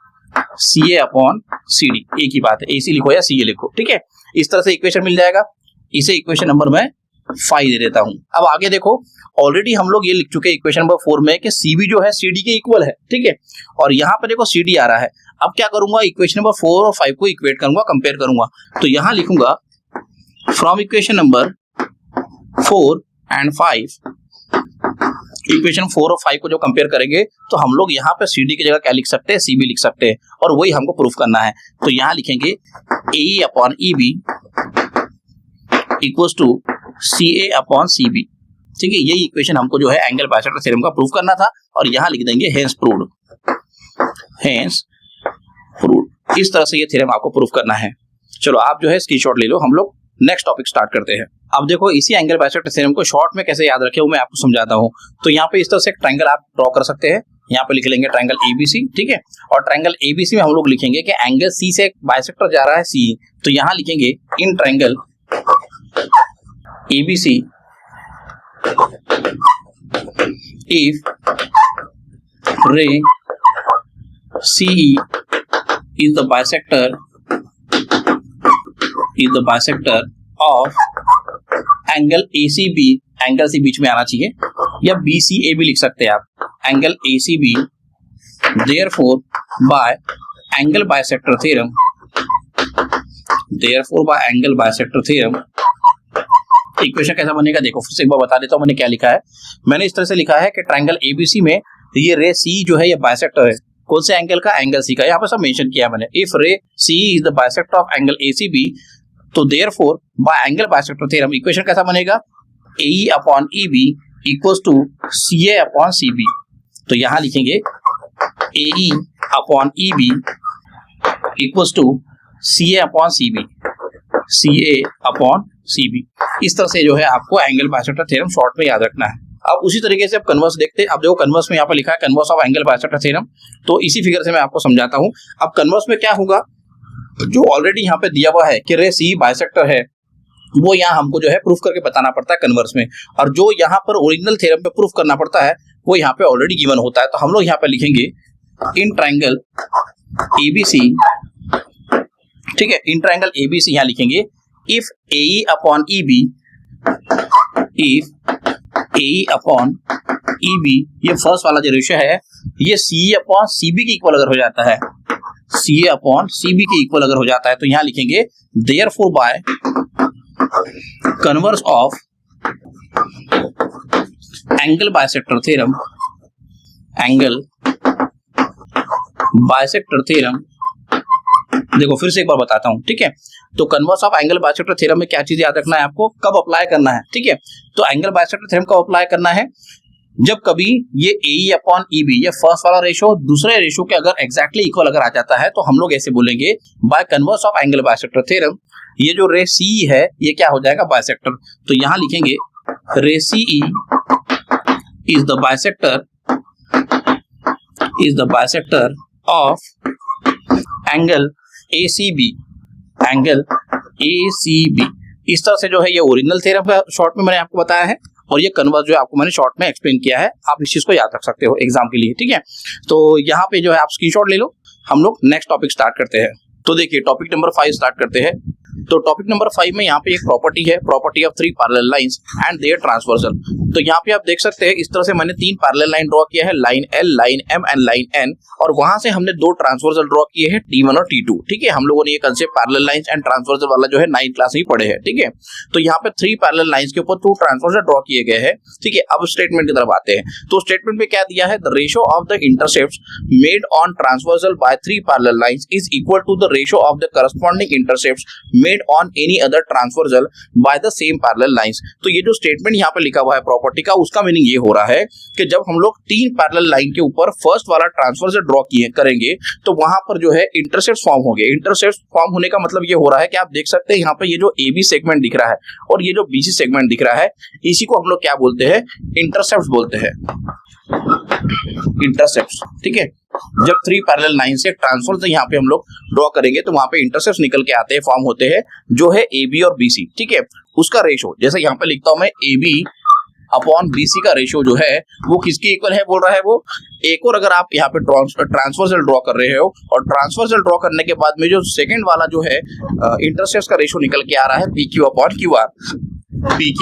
सी ए अपॉन सी डी, एक ही बात है, ए सी लिखो या सी ए लिखो, ठीक है। इस तरह से इक्वेशन मिल जाएगा। इसे इक्वेशन नंबर मैं 5 दे देता हूं। अब आगे देखो, ऑलरेडी हम लोग ये लिख चुके हैं इक्वेशन नंबर 4 में कि सीबी जो है सीडी के इक्वल है, ठीक है। और यहाँ पे देखो सीडी आ रहा है। अब क्या करूंगा, इक्वेशन नंबर 4 और 5 को इक्वेट करूंगा, कंपेयर करूंगा। तो यहाँ लिखूंगा from equation number 4 and 5, equation 4 और 5 को जो कंपेयर करेंगे तो हम लोग यहाँ पे सीडी की जगह क्या लिख सकते हैं, सीबी लिख सकते हैं, और वही हमको प्रूफ करना है। तो यहाँ लिखेंगे A upon E B equals to C A upon C B, ठीक है। यही इक्वेशन हमको जो है एंगल बाइसेक्टर थ्योरम का प्रूफ करना था, और यहाँ लिख देंगे हेंस प्रूव्ड, हेंस प्रूव्ड। इस तरह से ये थ्योरम आपको प्रूफ करना है। चलो आप जो है स्क्रीनशॉट ले लो, हम लोग नेक्स्ट टॉपिक स्टार्ट करते हैं। अब देखो इसी एंगल बाइसेक्टर थ्योरम को शॉर्ट में कैसे याद रखे वो मैं आपको समझाता हूँ। तो यहाँ पे इस तरह से एक ट्रायंगल आप ड्रॉ कर सकते हैं, यहाँ पे लिख लेंगे ट्रायंगल एबीसी, ठीक है। और ट्रायंगल एबीसी में हम लोग लिखेंगे कि एंगल सी से बाइसेक्टर जा रहा है सी, तो यहाँ लिखेंगे in triangle ABC if ray CE is the bisector of angle ACB, angle C बीच में आना चाहिए, या BCA भी लिख सकते हैं आप, angle ACB, therefore by angle bisector theorem, therefore by angle bisector theorem. Equation कैसा बनेगा देखो, फिर से एक बार बता देता हूं मैंने क्या लिखा है। मैंने इस तरह से लिखा है कि ट्रायंगल एबीसी में ये रे सी जो है ये बाइसेक्टर है, कौन से एंगल का, एंगल सी का, यहाँ पर सब मेंशन किया मैंने। If ray C is the bisector of angle ACB, तो therefore by angle bisector theorem equation कैसा बनेगा, A upon E B equals to C A upon C B. तो यहाँ लिखेंगे A upon E B equals to C A upon C B, C A upon C B. इस तरह से जो है आपको एंगल बाइसेक्टर थ्योरम शॉर्ट में याद रखना है। अब उसी तरीके से अब कन्वर्स देखते हैं। अब देखो कन्वर्स में यहाँ पे लिखा है converse of angle bisector theorem, तो इसी फिगर से मैं आपको समझाता हूँ। अब कन्वर्स में क्या होगा, जो ऑलरेडी यहाँ पे दिया हुआ है कि रे सी बाइसेक्टर है, वो यहाँ हमको जो है प्रूफ करके बताना पड़ता है कन्वर्स में, और जो यहाँ पर ओरिजिनल थ्योरम पे प्रूफ करना पड़ता है वो यहाँ पे ऑलरेडी गिवन होता है। तो हम लोग यहाँ पे लिखेंगे इन ट्रायंगल एबीसी, ठीक है, इन ट्रायंगल एबीसी यहाँ लिखेंगे if A upon E B, if A upon E B, ये फर्स्ट वाला जो रेशियो है ये सी अपॉन सी बी के इक्वल अगर हो जाता है, सी अपॉन सी बी के इक्वल अगर हो जाता है, तो यहां लिखेंगे therefore by converse of angle bisector theorem, angle bisector theorem, देखो फिर से एक बार बताता हूं, ठीक है। तो converse of angle bisector theorem में क्या चीज याद रखना है आपको, कब अप्लाई करना है, ठीक है। तो एंगल बाइसेक्टर थ्योरम कब अप्लाई करना है, जब कभी ये ए अपॉन ई बी, ये फर्स्ट वाला रेशो दूसरे रेशो के अगर एग्जैक्टली इक्वल अगर आ जाता है, तो हम लोग ऐसे बोलेंगे bye converse of angle bisector theorem, ये जो रे सी है ये क्या हो जाएगा, बाइसेक्टर। तो यहां लिखेंगे ray C E is the bisector of angle ACB, angle ACB। इस तरह से जो है ये ओरिजिनल थ्योरम का शॉर्ट में मैंने आपको बताया है, और ये कन्वर्स जो है आपको मैंने शॉर्ट में एक्सप्लेन किया है, आप इस चीज को याद रख सकते हो एग्जाम के लिए, ठीक है। तो यहाँ पे जो है आप स्क्रीनशॉट ले लो, हम लोग नेक्स्ट टॉपिक स्टार्ट करते हैं। तो देखिए टॉपिक नंबर 5 स्टार्ट करते हैं। तो टॉपिक नंबर 5 में यहाँ पे एक प्रॉपर्टी है, property of 3 parallel lines and their transversal. तो यहाँ पे आप देख सकते हैं इस तरह से मैंने 3 पैरेलल लाइन ड्रॉ किया है, line L, line M and line N, और वहां से हमने 2 ट्रांसवर्सल ड्रॉ किए हैं, T1 और T2, ठीक है। हम लोगों ने ये concept parallel lines and transversal वाला जो है 9th क्लास में ही पढ़े हैं, ठीक है। तो यहाँ पे 3 पैरेलल लाइंस के ऊपर 2 ट्रांसवर्सल ड्रॉ किए गए हैं, ठीक है। अब स्टेटमेंट की तरफ आते हैं। तो स्टेटमेंट में क्या दिया है, the ratio of the intercepts made on transversal by 3 parallel lines is equal to the ratio of the corresponding intercepts made on any other transversal by the same parallel lines. तो ये जो स्टेटमेंट यहाँ पे लिखा हुआ है प्रॉपर्टी का, उसका मीनिंग ये हो रहा है कि जब हम लोग 3 पैरेलल लाइन के ऊपर फर्स्ट वाला ट्रांसवर्सल ड्रॉ किए करेंगे, तो वहां पर जो है इंटरसेप्ट फॉर्म होंगे। इंटरसेप्ट फॉर्म होने का मतलब ये हो रहा है कि आप देख सकते हैं यहाँ पे ये जो AB सेगमेंट दिख रहा है और ये जो BC सेगमेंट दिख रहा है, इसी को हम लोग क्या बोलते हैं, इंटरसेप्ट बोलते हैं, इंटरसेप्ट, ठीक है। जब 3 पैरेलल लाइन से ट्रांसवर्सल यहाँ पे हम लोग ड्रॉ करेंगे, तो वहां पे इंटरसेप्ट निकल के आते हैं, फॉर्म होते हैं, जो है AB और BC, ठीक है। उसका रेशो जैसे यहाँ पे लिखता हूं मैं, AB अपॉन BC का रेशियो जो है वो किसके इक्वल है बोल रहा है, वो एक और अगर आप यहाँ पे ट्रांसवर्सल ड्रॉ कर रहे हो, और ट्रांसवर्सल ड्रॉ करने के बाद में जो सेकंड वाला जो है इंटरसेप्ट का रेशियो निकल के आ रहा है PQ upon QR, PQ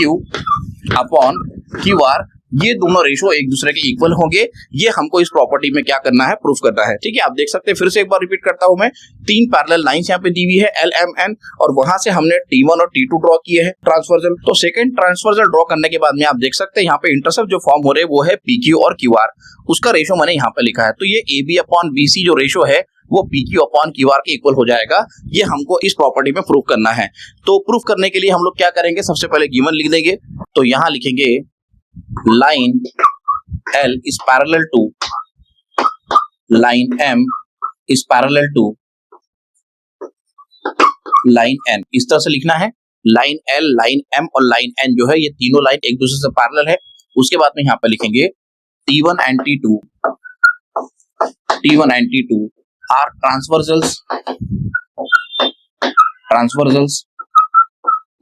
upon QR, ये दोनों रेशो एक दूसरे के इक्वल होंगे। ये हमको इस प्रॉपर्टी में क्या करना है, प्रूफ करना है, ठीक है। आप देख सकते हैं, फिर से एक बार रिपीट करता हूं मैं, 3 पैरेलल लाइंस यहाँ पे दी हुई है L, M, N, और वहां से हमने T1 और T2 ड्रॉ किए हैं ट्रांसवर्सल। तो सेकंड ट्रांसवर्सल ड्रॉ करने के बाद में आप देख सकते हैं यहाँ पे इंटरसेप्ट जो फॉर्म हो रहे हैं वो है PQ और QR, उसका रेशो मैंने यहाँ पे लिखा है। तो ये AB अपॉन BC जो रेशो है वो PQ अपॉन QR के इक्वल हो जाएगा। ये हमको इस प्रॉपर्टी में प्रूफ करना है। तो प्रूफ करने के लिए हम लोग क्या करेंगे, सबसे पहले गिवन लिख देंगे। तो यहाँ लिखेंगे line L is parallel to line M is parallel to line N। इस तरह से लिखना है, लाइन L, लाइन M और लाइन N जो है ये तीनों लाइन एक दूसरे से पैरेलल है। उसके बाद में यहाँ पे लिखेंगे T1 and T2 are transversals।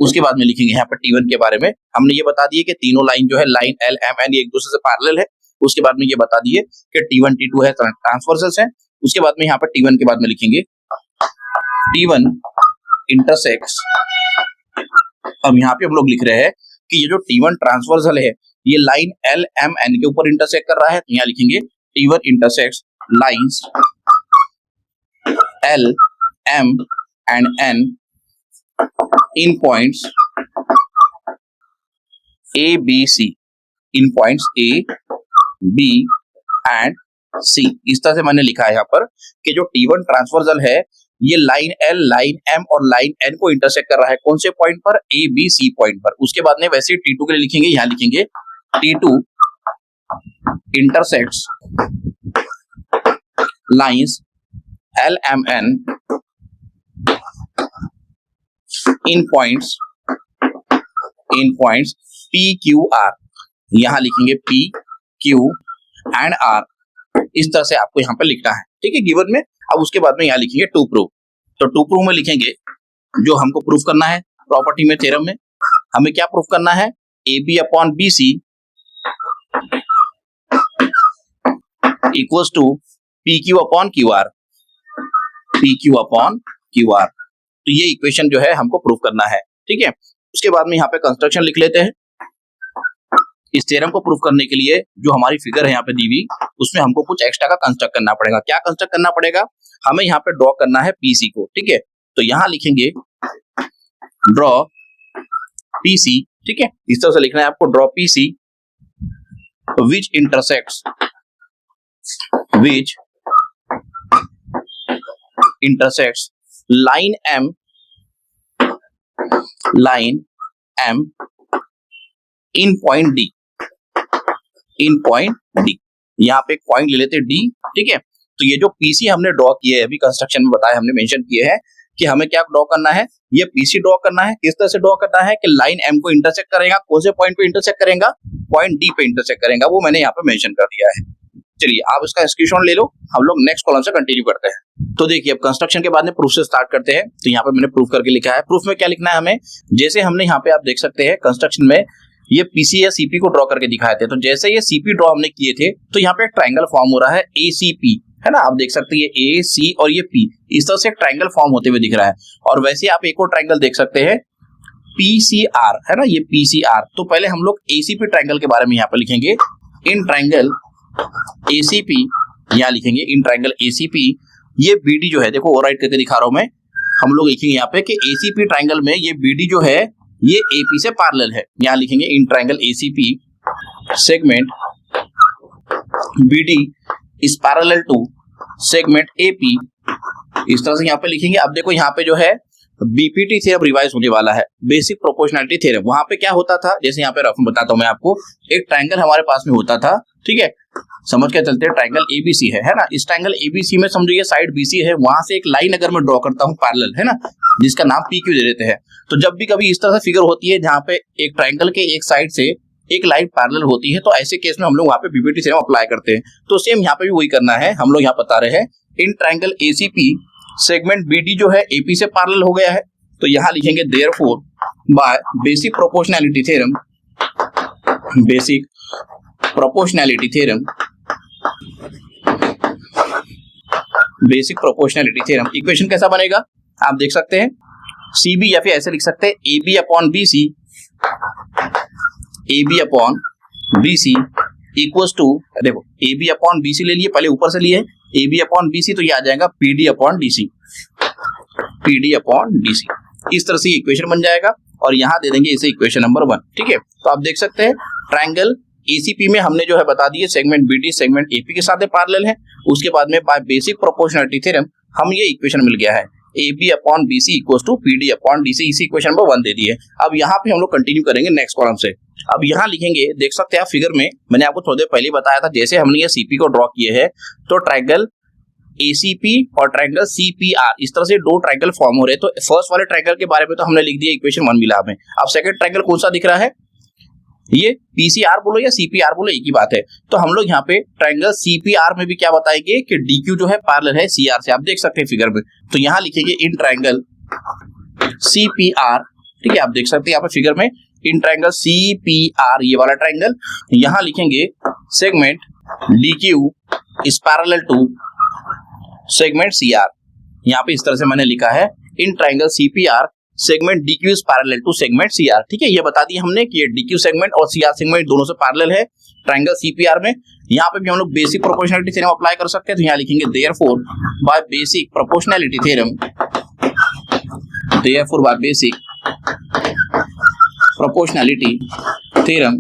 उसके बाद में लिखेंगे यहाँ पर T1 के बारे में, हमने ये बता दिए कि तीनों लाइन जो है लाइन L, M, N एक दूसरे से पैरेलल है। उसके बाद में ये बता दिए कि T1, T2 है ट्रांसवर्सल्स हैं। उसके बाद में यहाँ पर T1 के बाद में लिखेंगे T1 इंटरसेक्ट्स। अब यहाँ पे हम लोग लिख रहे हैं कि ये जो T1 ट्रांसवर्सल है ये लाइन L, M, N के ऊपर इंटरसेक्ट कर रहा है। तो यहाँ लिखेंगे T1 intersects lines L, M and N in points A, B, C, in points A, B and C। इस तरह से मैंने लिखा है यहाँ पर कि जो T1 ट्रांसवर्सल है ये लाइन L, लाइन M और लाइन N को इंटरसेक्ट कर रहा है। कौन से पॉइंट पर, A, B, C पॉइंट पर। उसके बाद में वैसे T2 के लिए लिखेंगे, यहाँ लिखेंगे T2 intersects lines L, M, N in points P, Q, R। यहां लिखेंगे P, Q and R। इस तरह से आपको यहां पर लिखना है, ठीक है, गिवन में। अब उसके बाद में यहां लिखेंगे टू प्रूफ। तो टू प्रूफ में लिखेंगे जो हमको प्रूफ करना है प्रॉपर्टी में, थ्योरम में हमें क्या प्रूफ करना है, AB upon BC equals to PQ upon QR, PQ upon QR। तो ये इक्वेशन जो है हमको प्रूफ करना है, ठीक है। उसके बाद में यहाँ पे कंस्ट्रक्शन लिख लेते हैं। इस थ्योरम को प्रूव करने के लिए जो हमारी फिगर है यहाँ पे दी हुई, उसमें हमको कुछ एक्स्ट्रा का कंस्ट्रक्ट करना पड़ेगा। क्या कंस्ट्रक्ट करना पड़ेगा? हमें यहाँ पे ड्रॉ करना है पीसी को, ठीक है। तो यहाँ लिखेंगे ड्रॉ पीसी, ठीक है। इस तरह से लिखना है आपको, ड्रॉ पीसी विच इंटरसेक्ट्स लाइन एम इन पॉइंट डी, यहाँ पे एक पॉइंट ले लेते हैं डी, ठीक है। तो ये जो पीसी हमने ड्रॉ किए है, अभी कंस्ट्रक्शन में बताया, हमने मेंशन किए हैं कि हमें क्या ड्रॉ करना है, ये पीसी ड्रॉ करना है। किस तरह से ड्रॉ करना है कि लाइन एम को इंटरसेक्ट करेगा, कौन से पॉइंट पे इंटरसेक्ट करेगा? पॉइंट डी पे इंटरसेक्ट करेगा, वो मैंने यहाँ पे मेंशन कर दिया है। चलिए आप इसका स्क्रीनशॉट ले लो, हम लोग नेक्स्ट कॉलम से कंटिन्यू करते हैं। तो देखिए अब कंस्ट्रक्शन के बाद में प्रूफ से स्टार्ट करते हैं। तो यहाँ पे मैंने प्रूफ करके लिखा है। प्रूफ में क्या लिखना है हमें, जैसे हमने यहाँ पे आप देख सकते हैं कंस्ट्रक्शन में ये पीसी या सीपी को ड्रॉ करके दिखाए थे। तो जैसे ये सीपी ड्रॉ हमने किए थे, तो यहाँ पे एक ट्राइंगल फॉर्म हो रहा है एसीपी, है ना। आप देख सकते हैं ये ए सी और ये पी, इस तरह से एक ट्राइंगल फॉर्म होते हुए दिख रहा है। और वैसे आप एक और ट्राइंगल देख सकते हैं पीसीआर, है ना, ये पीसीआर। तो पहले हम लोग एसीपी ट्राइंगल के बारे में यहाँ पे लिखेंगे। इन ट्राइंगल एसीपी, यहाँ लिखेंगे इन ट्राइंगल एसीपी, ये बीडी जो है, देखो राइट करके दिखा रहा हूं मैं, हम लोग लिखेंगे यहाँ पे कि एसीपी ट्राइंगल में ये बीडी जो है ये एपी से पैरेलल है। यहाँ लिखेंगे in triangle ACP segment BD is parallel to segment AP, इस तरह से यहाँ पे लिखेंगे। अब देखो यहाँ पे जो है बीपीटी थ्योरम रिवाइज होने वाला है, बेसिक प्रोपोर्शनैलिटी थ्योरम। वहां पे क्या होता था, जैसे यहाँ पे रफ में बताता हूं मैं आपको, एक ट्राइंगल हमारे पास में होता था, ठीक है, समझ के चलते हैं। ट्राइंगल एबीसी है ना, इस ट्राइंगल एबीसी में समझो ये साइड बीसी है, वहां से एक लाइन अगर मैं ड्रॉ करता हूँ पैरेलल, है ना, जिसका नाम पीक्यू दे देते हैं। तो जब भी कभी इस तरह से फिगर होती है जहाँ पे एक ट्राइंगल के एक साइड से एक लाइन पैरेलल होती है, तो ऐसे केस में हम लोग वहां पे बीपीटी थ्योरम अप्लाई करते हैं। तो सेम यहाँ पे भी वही करना है, हम लोग यहाँ बता रहे हैं in triangle ACP segment BD जो है एपी से पैरेलल हो गया है। तो यहाँ लिखेंगे therefore by basic proportionality theorem, basic proportionality theorem, basic proportionality theorem. Equation कैसा बनेगा आप देख सकते हैं, सीबी, या फिर ऐसे लिख सकते हैं AB upon BC, AB upon BC equals to, देखो एबी अपॉन बीसी ले लिए, पहले ऊपर से लिए एबी अपॉन बीसी, तो ये आ जाएगा PD upon DC, PD upon DC. इस तरह से इक्वेशन बन जाएगा और यहाँ दे देंगे इसे इक्वेशन नंबर 1, ठीक है। तो आप देख सकते हैं ट्राइंगल एसीपी में हमने जो है बता दिए सेगमेंट बीडी सेगमेंट एपी के साथ पैरेलल है। उसके बाद में बाय बेसिक प्रोपोर्शनैलिटी थ्योरम हम ये इक्वेशन मिल गया है, AB upon BC equals to PD upon DC, इसी इक्वेशन नंबर 1 दे दी है। अब यहाँ पे हम लोग कंटिन्यू करेंगे नेक्स्ट कॉलम से। अब यहाँ लिखेंगे, देख सकते हैं आप फिगर में, मैंने आपको थोड़ी देर पहले बताया था, जैसे हमने ये CP को ड्रॉ किए हैं तो ट्राइंगल ACP और ट्राइंगल CPR, इस तरह से दो ट्राइंगल फॉर्म हो रहे हैं। तो फर्स्ट वाले ट्राइंगल के बारे में तो हमने लिख दिया, इक्वेशन 1 मिला हमें। अब सेकंड ट्राइंगल कौन सा दिख रहा है, ये पीसीआर बोलो या सीपीआर बोलो, एक ही बात है। तो हम लोग यहाँ पे ट्राइंगल सीपीआर में भी क्या बताएंगे कि डीक्यू जो है पैरेलल है सीआर से, आप देख सकते हैं फिगर में। तो यहाँ लिखेंगे इन ट्राइंगल सीपीआर, ठीक है, आप देख सकते हैं यहाँ पे फिगर में इन ट्राइंगल सीपीआर, ये वाला ट्राइंगल। यहाँ लिखेंगे segment DQ is parallel to segment CR, यहाँ पे इस तरह से मैंने लिखा है in triangle CPR segment DQ is parallel to segment CR, ठीक है। ये बता दिया हमने कि ये डीक्यू सेगमेंट और सीआर सेगमेंट दोनों से पैरेलल है ट्राइंगल सीपीआर में। यहाँ पे भी हम लोग बेसिक प्रोपोर्शनैलिटी थ्योरम अप्लाई कर सकते हैं। तो यहाँ लिखेंगे therefore by basic proportionality theorem, therefore by basic proportionality theorem.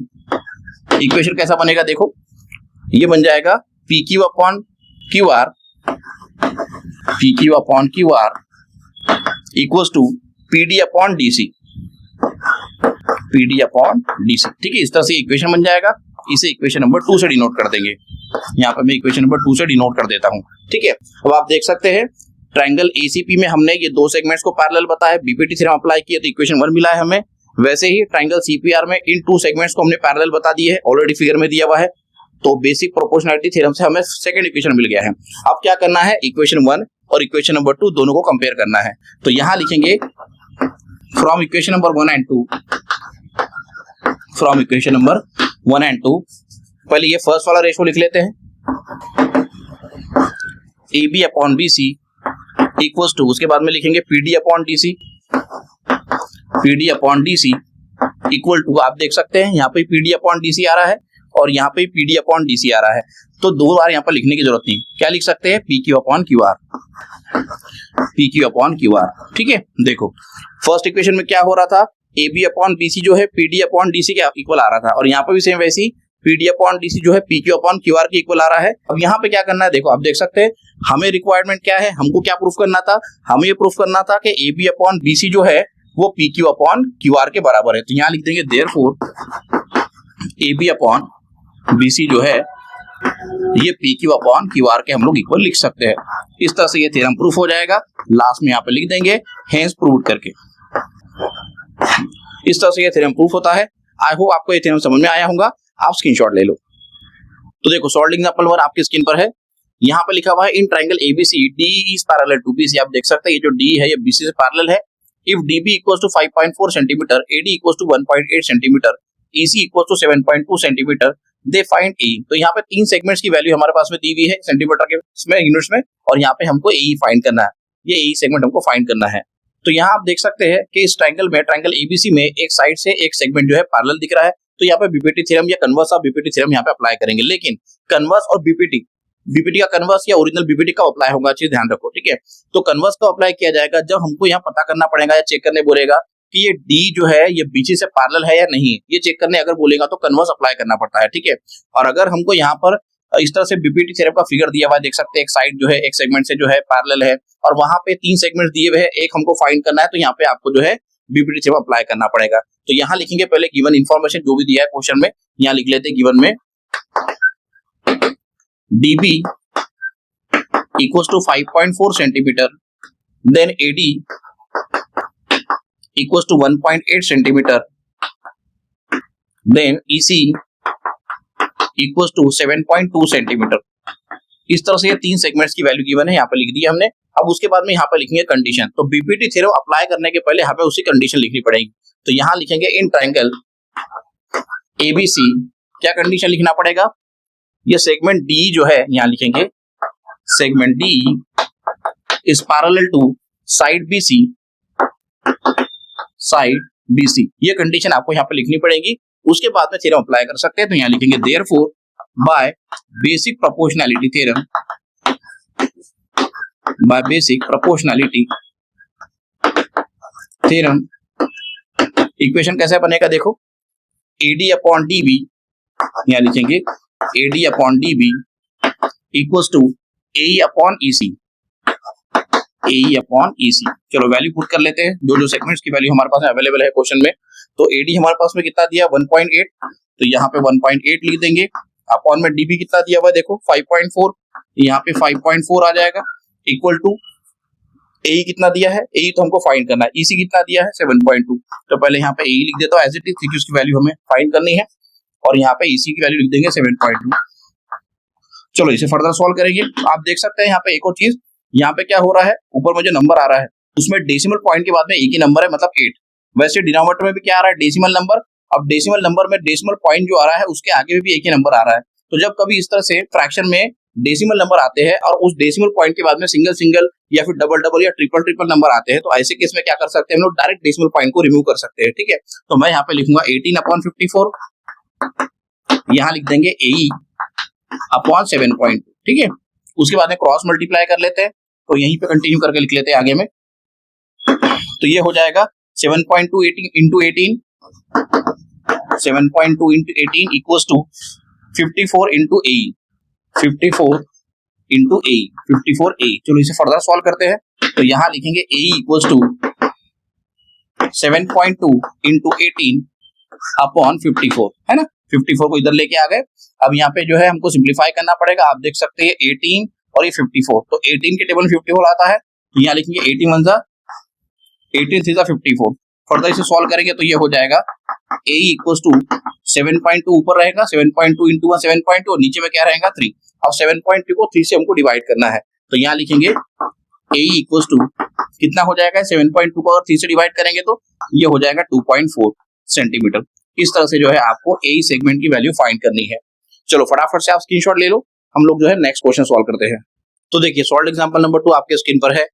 Equation कैसा बनेगा देखो, ये बन जाएगा PQ upon QR, PQ upon QR equals to PD upon DC, PD upon DC, ठीक है। इस तरह से इक्वेशन बन जाएगा। इसे इक्वेशन नंबर 2 से डिनोट कर देंगे। यहाँ पे मैं इक्वेशन नंबर 2 से डिनोट कर देता हूँ, ठीक है। अब आप देख सकते हैं ट्राइंगल ACP में हमने ये दो सेगमेंट्स को पैरेलल बताया, बीपीटी थ्योरम अप्लाई किया तो इक्वेशन 1 मिला है हमें। वैसे ही ट्राइंगल CPR में इन 2 सेगमेंट्स को हमने पैरेलल बता दिए है, ऑलरेडी फिगर में दिया हुआ है। तो बेसिक प्रोपोर्शनैलिटी थ्योरम से हमें सेकंड इक्वेशन मिल गया है। अब क्या करना है, इक्वेशन 1 और इक्वेशन नंबर 2 दोनों को कंपेयर करना है। तो यहाँ लिखेंगे from equation number 1 and 2, from equation number 1 and 2, पहले ये फर्स्ट वाला रेशो लिख लेते हैं, AB upon BC equals to, उसके बाद में लिखेंगे PD upon DC, PD upon DC equal to, आप देख सकते हैं यहाँ पे पीडी अपॉन डीसी आ रहा है और यहाँ पे पीडी अपॉन डीसी आ रहा है, तो दो बार यहाँ पर लिखने की जरूरत नहीं। क्या लिख सकते हैं, P Q upon Q are, P Q upon Q are. ठीक है, देखो फर्स्ट इक्वेशन में क्या हो रहा था, A B upon B C जो है पीडी अपॉन डीसी के इक्वल आ रहा था, और यहाँ पे भी सेम वैसी पीडी अपॉन डीसी जो है P Q upon Q R के इक्वल आ रहा है। अब यहाँ पे क्या करना है, देखो आप देख सकते हैं हमें रिक्वायरमेंट क्या है, हमको क्या प्रूफ करना था, हमें ये प्रूफ करना था कि A B upon B C जो है वो P Q upon Q R के बराबर है। तो यहाँ लिख देंगे therefore A B upon B C जो है ये P Q upon Q R के हम लोग इक्वल लिख सकते हैं। इस तरह से ये थ्योरम प्रूफ हो जाएगा। लास्ट में यहाँ पे लिख देंगे हेंस प्रूव्ड करके। इस तरह से ये थ्योरम प्रूफ होता है। आई होप आपको ये थ्योरम समझ में आया होगा। आप स्क्रीनशॉट ले लो। तो देखो सॉल्व एग्जांपल 1 आपकी स्क्रीन पर है। यहाँ पे लिखा हुआ है in triangle ABC D is parallel to BC. आप देख सकते हैं ये जो डी है ये बीसी से पैरेलल है। If DB equals to 5.4 centimetre, AD equals to 1.8 centimetre, EC equals to 7.2 centimetre, they find A. तो यहाँ पे तीन सेगमेंट्स की वैल्यू हमारे पास में दी हुई है सेंटीमीटर के इसमें यूनिट्स में, और यहाँ पे हमको ए फाइंड करना है। ये ए सेगमेंट हमको फाइंड करना है। तो यहाँ आप देख सकते हैं कि इस ट्रायंगल में, ट्रायंगल एबीसी में एक साइड से एक सेगमेंट जो है पैरेलल दिख रहा है। तो यहाँ पे बीपीटी थ्योरम या कन्वर्स ऑफ बीपीटी थ्योरम यहाँ पे अप्लाई करेंगे। लेकिन कन्वर्स और बीपीटी का कन्वर्स या ओरिजिनल बीपीटी का अप्लाई होगा, चीज ध्यान रखो। ठीक है, तो कन्वर्स का अप्लाई किया जाएगा जब हमको यहाँ पता करना पड़ेगा या चेक करने बोलेगा कि ये डी जो है ये बीसी से पैरेलल है या नहीं। ये चेक करने अगर बोलेगा तो कन्वर्स अप्लाई करना पड़ता है। ठीक है, और अगर हमको यहाँ पर इस तरह से बीपीटी थ्योरम का फिगर दिया हुआ है, देख सकते हैं एक साइड जो है एक सेगमेंट से जो है पैरेलल है और वहां पे तीन सेगमेंट्स दिए हुए हैं, एक हमको फाइंड करना है। तो यहाँ पे आपको जो है बीपीटी थ्योरम अप्लाई करना पड़ेगा। तो यहाँ लिखेंगे पहले गिवन इन्फॉर्मेशन जो भी दिया है क्वेश्चन में, यहाँ लिख लेते हैं गिवन में DB equals to 5.4 centimetre, then AD equals to 1.8 centimetre, then EC equals to 7.2 centimetre. इस तरह से ये तीन सेगमेंट्स की वैल्यू गिवन है, यहाँ पे लिख दी हमने। अब उसके बाद में यहाँ पे लिखेंगे कंडीशन। तो बीपीटी थ्योरम अप्लाई करने के पहले हमें उसी कंडीशन लिखनी पड़ेगी। तो यहाँ लिखेंगे इन ट्रायंगल एबीसी, क्या कंडीशन लिखना पड़ेगा, ये सेगमेंट डी जो है यहाँ लिखेंगे segment D is parallel to side BC, side BC. ये कंडीशन आपको यहाँ पे लिखनी पड़ेगी। उसके बाद में थ्योरम अप्लाई कर सकते हैं। तो यहाँ लिखेंगे therefore by basic proportionality theorem, by basic proportionality theorem equation कैसे बनेगा, देखो एडी अपॉन डीबी, यहाँ लिखेंगे AD upon DB equals to A upon EC, A upon EC. चलो वैल्यू पुट कर लेते हैं जो जो सेगमेंट्स की वैल्यू हमारे पास अवेलेबल है क्वेश्चन में। तो एडी हमारे पास में कितना दिया 1.8, तो यहाँ पे 1.8 लिख देंगे। अपॉन में डीबी कितना दिया हुआ है देखो 5.4, यहाँ पे 5.4 आ जाएगा, इक्वल टू ए कितना दिया है, ए तो हमको फाइंड करना है, ईसी कितना दिया है 7.2। तो पहले यहाँ पे ए लिख देता हूँ एज इट इज, क्योंकि उसकी वैल्यू हमें फाइंड करनी है, और यहाँ पे ईसी की वैल्यू लिख देंगे 7.2। चलो इसे फर्दर सॉल्व करेंगे। आप देख सकते हैं यहाँ पे एक और चीज, यहाँ पे क्या हो रहा है, ऊपर में जो नंबर आ रहा है उसमें डेसिमल पॉइंट के बाद में एक ही नंबर है, मतलब 8। वैसे डिनोमिनेटर में भी क्या आ रहा है, डेसिमल नंबर। अब डेसिमल नंबर में डेसिमल पॉइंट जो आ रहा है उसके आगे भी एक ही नंबर आ रहा है। तो जब कभी इस तरह से फ्रैक्शन में डेसिमल नंबर आते हैं और उस डेसिमल पॉइंट के बाद में सिंगल सिंगल या फिर डबल डबल या ट्रिपल ट्रिपल नंबर आते हैं, तो ऐसे केस में क्या कर सकते हैं हम लोग, डायरेक्ट डेसिमल पॉइंट को रिमूव कर सकते हैं। ठीक है, तो मैं यहाँ पे लिखूंगा 18/54, यहाँ लिख देंगे ए अपॉन 7.2। ठीक है, उसके बाद में क्रॉस मल्टीप्लाई कर लेते हैं, तो यहीं पे कंटिन्यू करके लिख लेते हैं आगे में। तो ये हो जाएगा 7.2 into 18, 7.2 into 18 equals to 54 into A, 54 into A, 54 A. चलो इसे फर्दर सॉल्व करते हैं। तो यहाँ लिखेंगे A equals to 7.2 into 18 upon 54, है ना। 54 को इधर लेके आ गए। अब यहाँ पे जो है हमको सिंप्लीफाई करना पड़ेगा। आप देख सकते हैं 18 और ये 54, तो 18 के टेबल में 54 आता है, तो यहाँ लिखेंगे 18 1 18 3 54। फर्दर इसे सॉल्व करेंगे तो ये हो जाएगा a इक्वल्स टू 7.2 ऊपर रहेगा, 7.2 इंटू 1 7.2, और नीचे में क्या रहेगा 3। अब 7.2 को 3 से हमको डिवाइड करना है, तो यहाँ लिखेंगे a इक्वल्स टू कितना हो जाएगा, 7.2 को अगर 3 से डिवाइड करेंगे तो ये हो जाएगा 2.4 सेंटीमीटर। इस तरह से जो है आपको ए सेगमेंट की वैल्यू फाइंड करनी है। चलो फटाफट से आप स्क्रीनशॉट ले लो, हम लोग जो है नेक्स्ट क्वेश्चन सॉल्व करते हैं। तो देखिए सॉल्व एग्जांपल नंबर 2 आपके स्क्रीन पर है।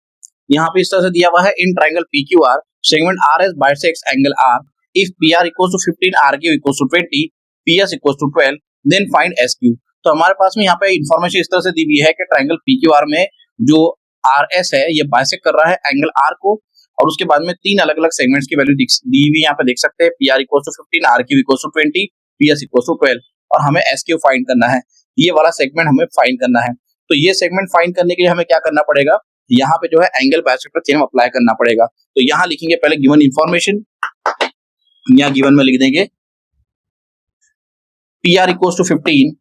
यहाँ पे इस तरह से दिया हुआ है in triangle PQR segment R S bisects angle R if P R equal to 15, R Q equal to 20, P S equal to 12, then find S Q. तो हमारे पास में यहाँ पे इंफॉर्मेशन इस तरह से दी हुई है कि ट्रायंगल पी क्यू आर में जो आर एस है ये बाइसेक्ट कर रहा है एंगल आर को, और उसके बाद में तीन अलग अलग सेगमेंट्स की वैल्यू दी हुई यहाँ पे देख सकते हैं, P R equal to 15, R Q equal to 20, P S equal to 12, और हमें एस क्यू फाइंड करना है। ये वाला सेगमेंट हमें फाइंड करना है। तो ये सेगमेंट फाइंड करने के लिए हमें क्या करना पड़ेगा, यहाँ पे जो है एंगल बाइसेक्टर थ्योरम अप्लाई करना पड़ेगा। तो यहाँ लिखेंगे पहले गिवन इंफॉर्मेशन, यहाँ गिवन में लिख देंगे P R equal to 15,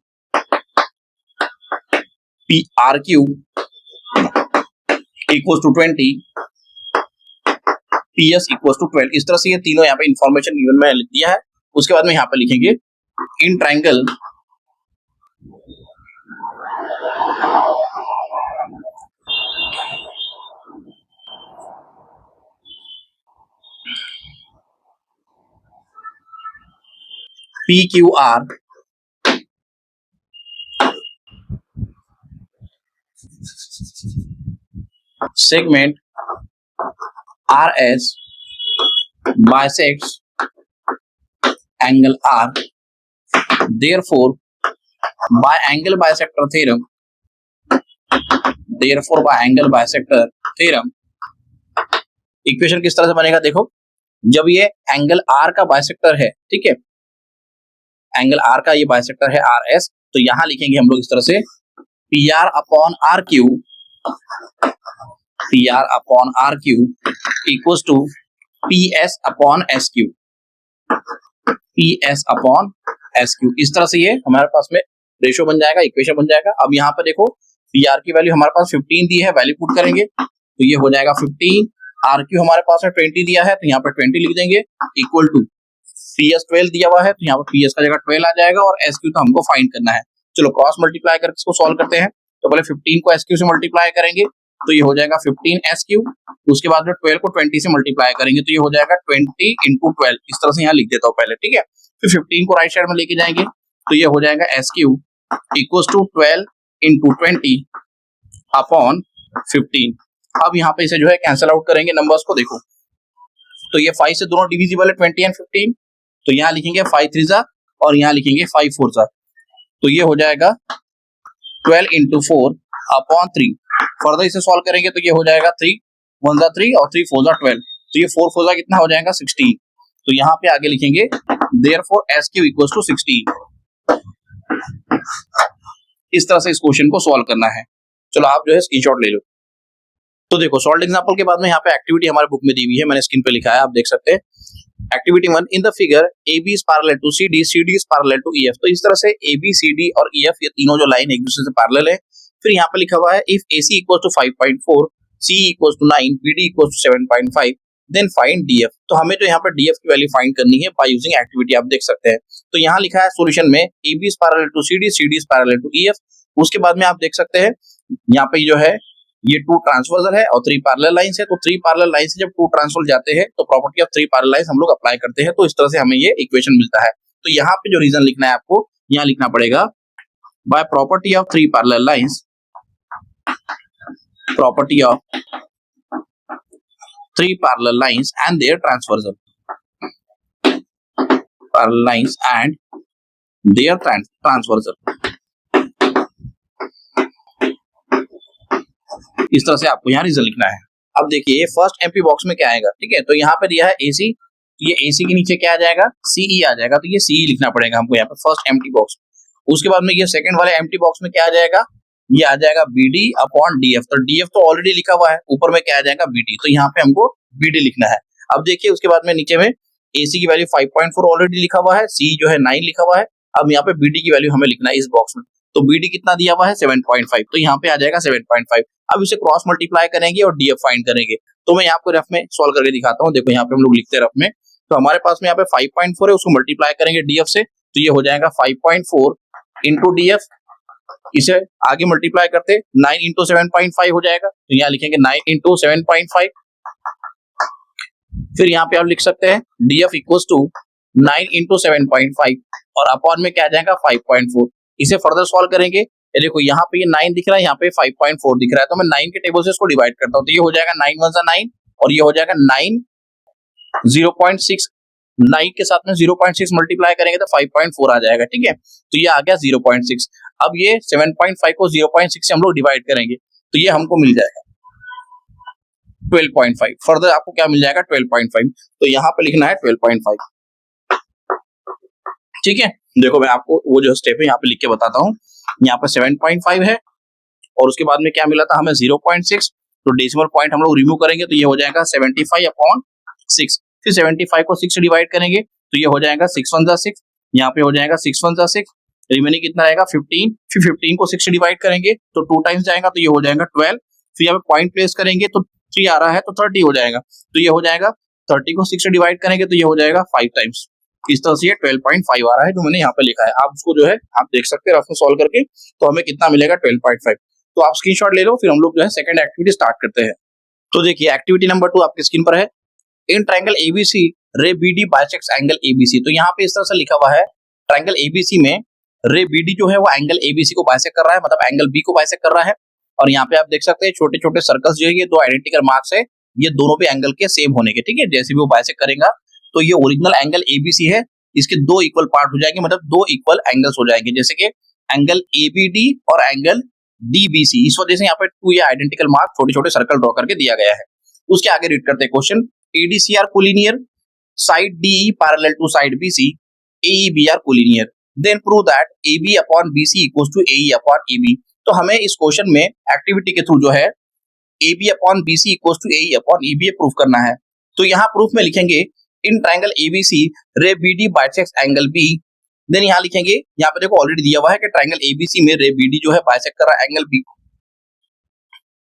P R Q equal to 20, P S equal to 12। इस तरह से ये तीनों यहाँ पे इंफॉर्मेशन गिवन में लिख दिया है। उसके बाद में यहाँ पे लिखेंगे in triangle P Q R segment RS bisects angle R. Therefore, by angle bisector theorem, equation किस तरह से बनेगा देखो, जब ये एंगल R का बाइसेक्टर है, ठीक है, एंगल R का ये बाइसेक्टर है RS, तो यहां लिखेंगे हम लोग इस तरह से PR upon RQ, PR upon RQ equals to PS upon SQ, PS upon SQ। इस तरह से ये हमारे पास में रेशो बन जाएगा, इक्वेशन बन जाएगा। अब यहाँ पर देखो PR की वैल्यू हमारे पास 15 दी है, वैल्यू पुट करेंगे तो ये हो जाएगा 15, RQ हमारे पास में 20 दिया है तो यहाँ पर 20 लिख देंगे, इक्वल टू PS 12 दिया हुआ है तो यहाँ पर PS का जगह 12 आ जाएगा, और SQ तो हमको फाइंड करना है। चलो क्रॉस मल्टीप्लाई करके इसको सॉल्व करते हैं। तो पहले 15 को SQ से मल्टीप्लाई करेंगे तो ये हो जाएगा 15 SQ, उसके बाद में 12 को 20 से मल्टीप्लाई करेंगे तो ये हो जाएगा 20 इंटू 12। इस तरह से यहाँ लिख देता हूँ पहले, ठीक है। फिर 15 को राइट साइड में लेके जाएंगे तो ये हो जाएगा SQ equals to 12 into 20 upon 15। अब यहाँ पे इसे जो है कैंसिल आउट करेंगे नंबर्स को, देखो तो ये 5 से दोनों डिविजिबल है 20 एंड 15, तो यहाँ लिखेंगे 5 3 जा और यहाँ लिखेंगे 5 4 जा, तो ये हो जाएगा 12 इंटू 4 अपॉन 3। फर्दर इसे सॉल्व करेंगे तो ये हो जाएगा 3 1 जा 3 और 3 4 जा 12, तो ये 4 4 जा कितना हो जाएगा 16। तो यहाँ पे आगे लिखेंगे देयरफॉर SQ इक्वल्स टू 16। इस तरह से इस क्वेश्चन को सॉल्व करना है। चलो आप जो है स्क्रीनशॉट ले लो। तो देखो सॉल्व एग्जांपल के बाद में यहाँ पे एक्टिविटी हमारे बुक में दी हुई है, मैंने स्क्रीन पे लिखा है, आप देख सकते हैं। Activity 1, in the figure AB is parallel to CD, CD is parallel to EF। तो इस तरह से AB, CD और EF ये तीनों जो लाइन एक दूसरे से पैरेलल है। फिर यहाँ पे लिखा हुआ है if AC equals to 5.4, CE equals to 9, BD equals to 7.5, then find DF। तो हमें तो यहाँ पर DF की वैल्यू फाइंड करनी है बाय यूजिंग एक्टिविटी, आप देख सकते हैं। तो यहाँ लिखा है सॉल्यूशन में AB is parallel to CD, CD is parallel to EF। उसके बाद में आप देख सकते हैं यहाँ पे जो है ये 2 ट्रांसवर्सल है और 3 पैरेलल लाइंस है। तो 3 पैरेलल लाइन से जब 2 ट्रांसवर्सल जाते हैं तो प्रॉपर्टी ऑफ 3 पैरेलल लाइंस हम लोग अप्लाई करते हैं, तो इस तरह से हमें ये इक्वेशन मिलता है। तो यहाँ पे जो रीजन लिखना है आपको, यहाँ लिखना पड़ेगा by property of 3 parallel lines, property of 3 parallel lines and their transversal, parallel lines and their transversal। इस तरह से आपको यहाँ रीजन लिखना है। अब देखिए फर्स्ट एम्प्टी बॉक्स में क्या आएगा, ठीक है, तो यहाँ पे दिया है AC, ये AC के नीचे क्या आ जाएगा, CE आ जाएगा, तो ये CE लिखना पड़ेगा हमको यहाँ पे फर्स्ट एम्प्टी बॉक्स। उसके बाद में ये सेकंड वाले एम्प्टी बॉक्स में क्या आ जाएगा, ये आ जाएगा BD अपॉन DF। तो DF तो ऑलरेडी लिखा हुआ है, ऊपर में क्या आ जाएगा BD, तो यहाँ पे हमको BD लिखना है। अब देखिए उसके बाद में नीचे में AC की वैल्यू 5.4 ऑलरेडी लिखा हुआ है, CE जो है 9 लिखा हुआ है। अब यहाँ पे BD की वैल्यू हमें लिखना है इस बॉक्स में, तो BD कितना दिया हुआ है 7.5, तो यहाँ पे आ जाएगा 7.5। अब इसे क्रॉस मल्टीप्लाई करेंगे और DF फाइंड करेंगे। तो मैं यहाँ पे रफ में सॉल्व करके दिखाता हूँ। देखो यहाँ पे हम लोग लिखते हैं रफ में, तो हमारे पास में यहाँ पे 5.4 है, उसको मल्टीप्लाई करेंगे DF से, तो ये हो जाएगा 5.4 इंटू DF। इसे आगे मल्टीप्लाई करते 9 इंटू 7.5 हो जाएगा, तो यहाँ लिखेंगे 9 इंटू 7.5। फिर यहाँ पे आप लिख सकते हैं DF इक्वल्स टू 9 इंटू 7.5 और अपॉन में क्या आ जाएगा 5.4। इसे फर्दर सॉल्व करेंगे, ये देखो यहाँ पे ये 9 दिख रहा है, यहाँ पे 5.4 दिख रहा है, तो मैं 9 के टेबल से इसको डिवाइड करता हूँ, तो ये हो जाएगा 9 1 9 और ये हो जाएगा 9 0.6 9 के साथ में 0.6 मल्टीप्लाई करेंगे तो 5.4 आ जाएगा, ठीक है। तो ये आ गया 0.6। अब ये 7.5 को 0.6 से हम लोग डिवाइड करेंगे तो ये हमको मिल जाएगा 12.5। फर्दर आपको क्या मिल जाएगा 12.5, तो यहाँ पे लिखना है 12.5, ठीक है। देखो मैं आपको वो जो स्टेप है यहाँ पे लिख के बताता हूँ। यहाँ पे 7.5 है और उसके बाद में क्या मिला था हमें 0.6, तो डेसिमल पॉइंट हम लोग रिमूव करेंगे तो ये हो जाएगा 75/6। फिर 75 को 6 से डिवाइड करेंगे तो ये हो जाएगा 6 1 6, यहाँ पे हो जाएगा 6 1 6, रिमेनिंग कितना रहेगा 15। फिर 15 को 6 से डिवाइड करेंगे तो 2 टाइम्स जाएगा तो ये हो जाएगा 12। फिर यहाँ पे पॉइंट प्लेस करेंगे तो 3 आ रहा है तो 30 हो जाएगा, तो ये हो जाएगा 30 को 6 से डिवाइड करेंगे तो ये हो जाएगा 5 टाइम्स। इस तरह से ये 12.5 आ रहा है जो मैंने यहाँ पे लिखा है। आप उसको जो है आप देख सकते हैं रफ में सॉल्व करके, तो हमें कितना मिलेगा 12.5। तो आप स्क्रीनशॉट ले लो, फिर हम लोग जो है सेकंड एक्टिविटी स्टार्ट करते हैं। तो देखिए एक्टिविटी नंबर 2 आपकी स्क्रीन पर है। इन ट्रायंगल एबीसी रे बीडी बाइसेक्ट्स एंगल एबीसी। तो यहाँ पे इस तरह से लिखा हुआ है ट्रायंगल एबीसी में रे बीडी जो है वो एंगल एबीसी को बाइसेक्ट कर रहा है, मतलब एंगल बी को बाइसेक्ट कर रहा है। और यहाँ पे आप देख सकते हैं छोटे छोटे सर्कल्स जो है ये 2 आइडेंटिकल मार्क्स है, ये दोनों भी एंगल के सेम होने के, ठीक है। जैसे भी वो बाइसेक्ट करेगा तो ये ओरिजिनल एंगल एबीसी है, इसके 2 इक्वल पार्ट हो जाएंगे, मतलब 2 इक्वल एंगल्स हो जाएंगे, जैसे कि एंगल एबीडी और एंगल डीबीसी। इस वजह से यहाँ पे 2 ये आइडेंटिकल मार्क छोटे छोटे सर्कल ड्रॉ करके दिया गया है। उसके आगे रीड करते हैं question. ADC are collinear, side DE parallel to side BC, AEB are collinear, then prove that AB upon BC equals to AE upon EB। तो हमें इस क्वेश्चन में एक्टिविटी के थ्रू जो है AB upon BC equals to AE upon EB proof करना है। तो यहाँ प्रूफ में लिखेंगे in triangle ABC ray BD bisects angle B। Then यहाँ लिखेंगे, यहाँ पे देखो ऑलरेडी दिया हुआ है कि ट्रायंगल ABC में रे BD जो है बाइसेक्ट कर रहा है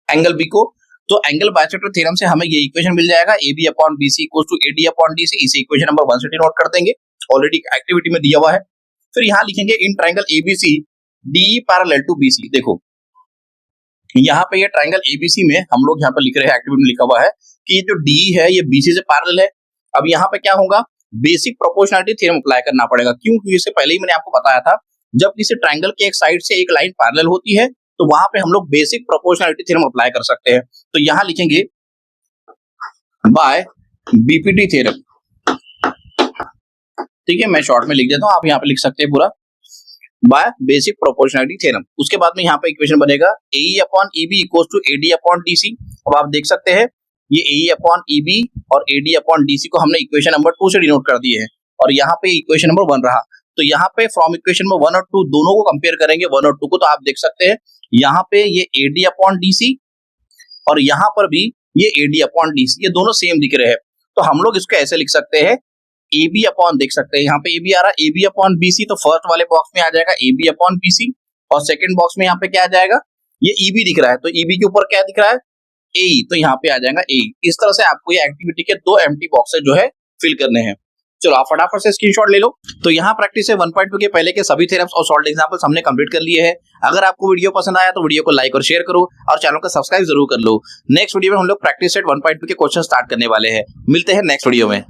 एंगल B को। तो एंगल बाइसेक्टर थ्योरम से हमें ये इक्वेशन मिल जाएगा AB upon BC equals to AD upon DC। इसे इक्वेशन नंबर 1 से डिनोट कर देंगे, ऑलरेडी एक्टिविटी में दिया हुआ है। फिर यहाँ लिखेंगे in triangle ABC DE parallel to BC। देखो यहाँ पे ये ट्रायंगल ABC में हम लोग यहाँ पे लिख रहे हैं, एक्टिविटी में लिखा हुआ है कि ये जो DE है ये BC से पैरेलल है। अब यहाँ पे क्या होगा, बेसिक प्रोपोर्शनलिटी थ्योरम अप्लाई करना पड़ेगा। क्यों? क्योंकि इससे पहले ही मैंने आपको बताया था जब किसी ट्रायंगल के एक साइड से एक लाइन पैरेलल होती है तो वहां पे हम लोग बेसिक प्रोपोर्शनलिटी थ्योरम अप्लाई कर सकते हैं। तो यहाँ लिखेंगे बाय बीपीटी थ्योरम, ठीक है। मैं शॉर्ट में लिख देता हूँ, आप यहाँ पे लिख सकते हैं पूरा बाय बेसिक प्रोपोर्शनलिटी थ्योरम। उसके बाद में यहाँ पे इक्वेशन बनेगा AE upon EB equals to AD upon DC। अब आप देख सकते हैं ये AE अपॉन EB और AD अपॉन DC को हमने इक्वेशन नंबर 2 से डिनोट कर दिए हैं और यहाँ पे इक्वेशन नंबर 1 रहा। तो यहाँ पे फ्रॉम इक्वेशन में 1 और 2 दोनों को कंपेयर करेंगे 1 और 2 को, तो आप देख सकते हैं यहाँ पे ये AD अपॉन DC और यहाँ पर भी ये AD अपॉन DC, ये दोनों सेम दिख रहे हैं। तो हम लोग इसको ऐसे लिख सकते हैं AB अपॉन, देख सकते हैं यहाँ पे AB आ रहा है, AB अपॉन BC। तो फर्स्ट वाले बॉक्स में आ जाएगा AB अपॉन BC और सेकंड बॉक्स में यहाँ पे क्या आ जाएगा, ये EB दिख रहा है, तो EB के ऊपर क्या दिख रहा है AE, तो यहाँ पे आ जाएगा AE। इस तरह से आपको ये एक्टिविटी के 2 एम्प्टी बॉक्सेस जो है फिल करने हैं। चलो आप फटाफट से स्क्रीनशॉट ले लो। तो यहाँ प्रैक्टिस है 1.2 के पहले के सभी थ्योरम्स और सॉल्व्ड एग्जांपल्स हमने कंप्लीट कर लिए हैं। अगर आपको वीडियो पसंद आया तो वीडियो को लाइक और शेयर करो और चैनल को सब्सक्राइब जरूर कर लो। नेक्स्ट वीडियो में हम लोग प्रैक्टिस सेट 1.2 के क्वेश्चन स्टार्ट करने वाले हैं। मिलते हैं नेक्स्ट वीडियो में।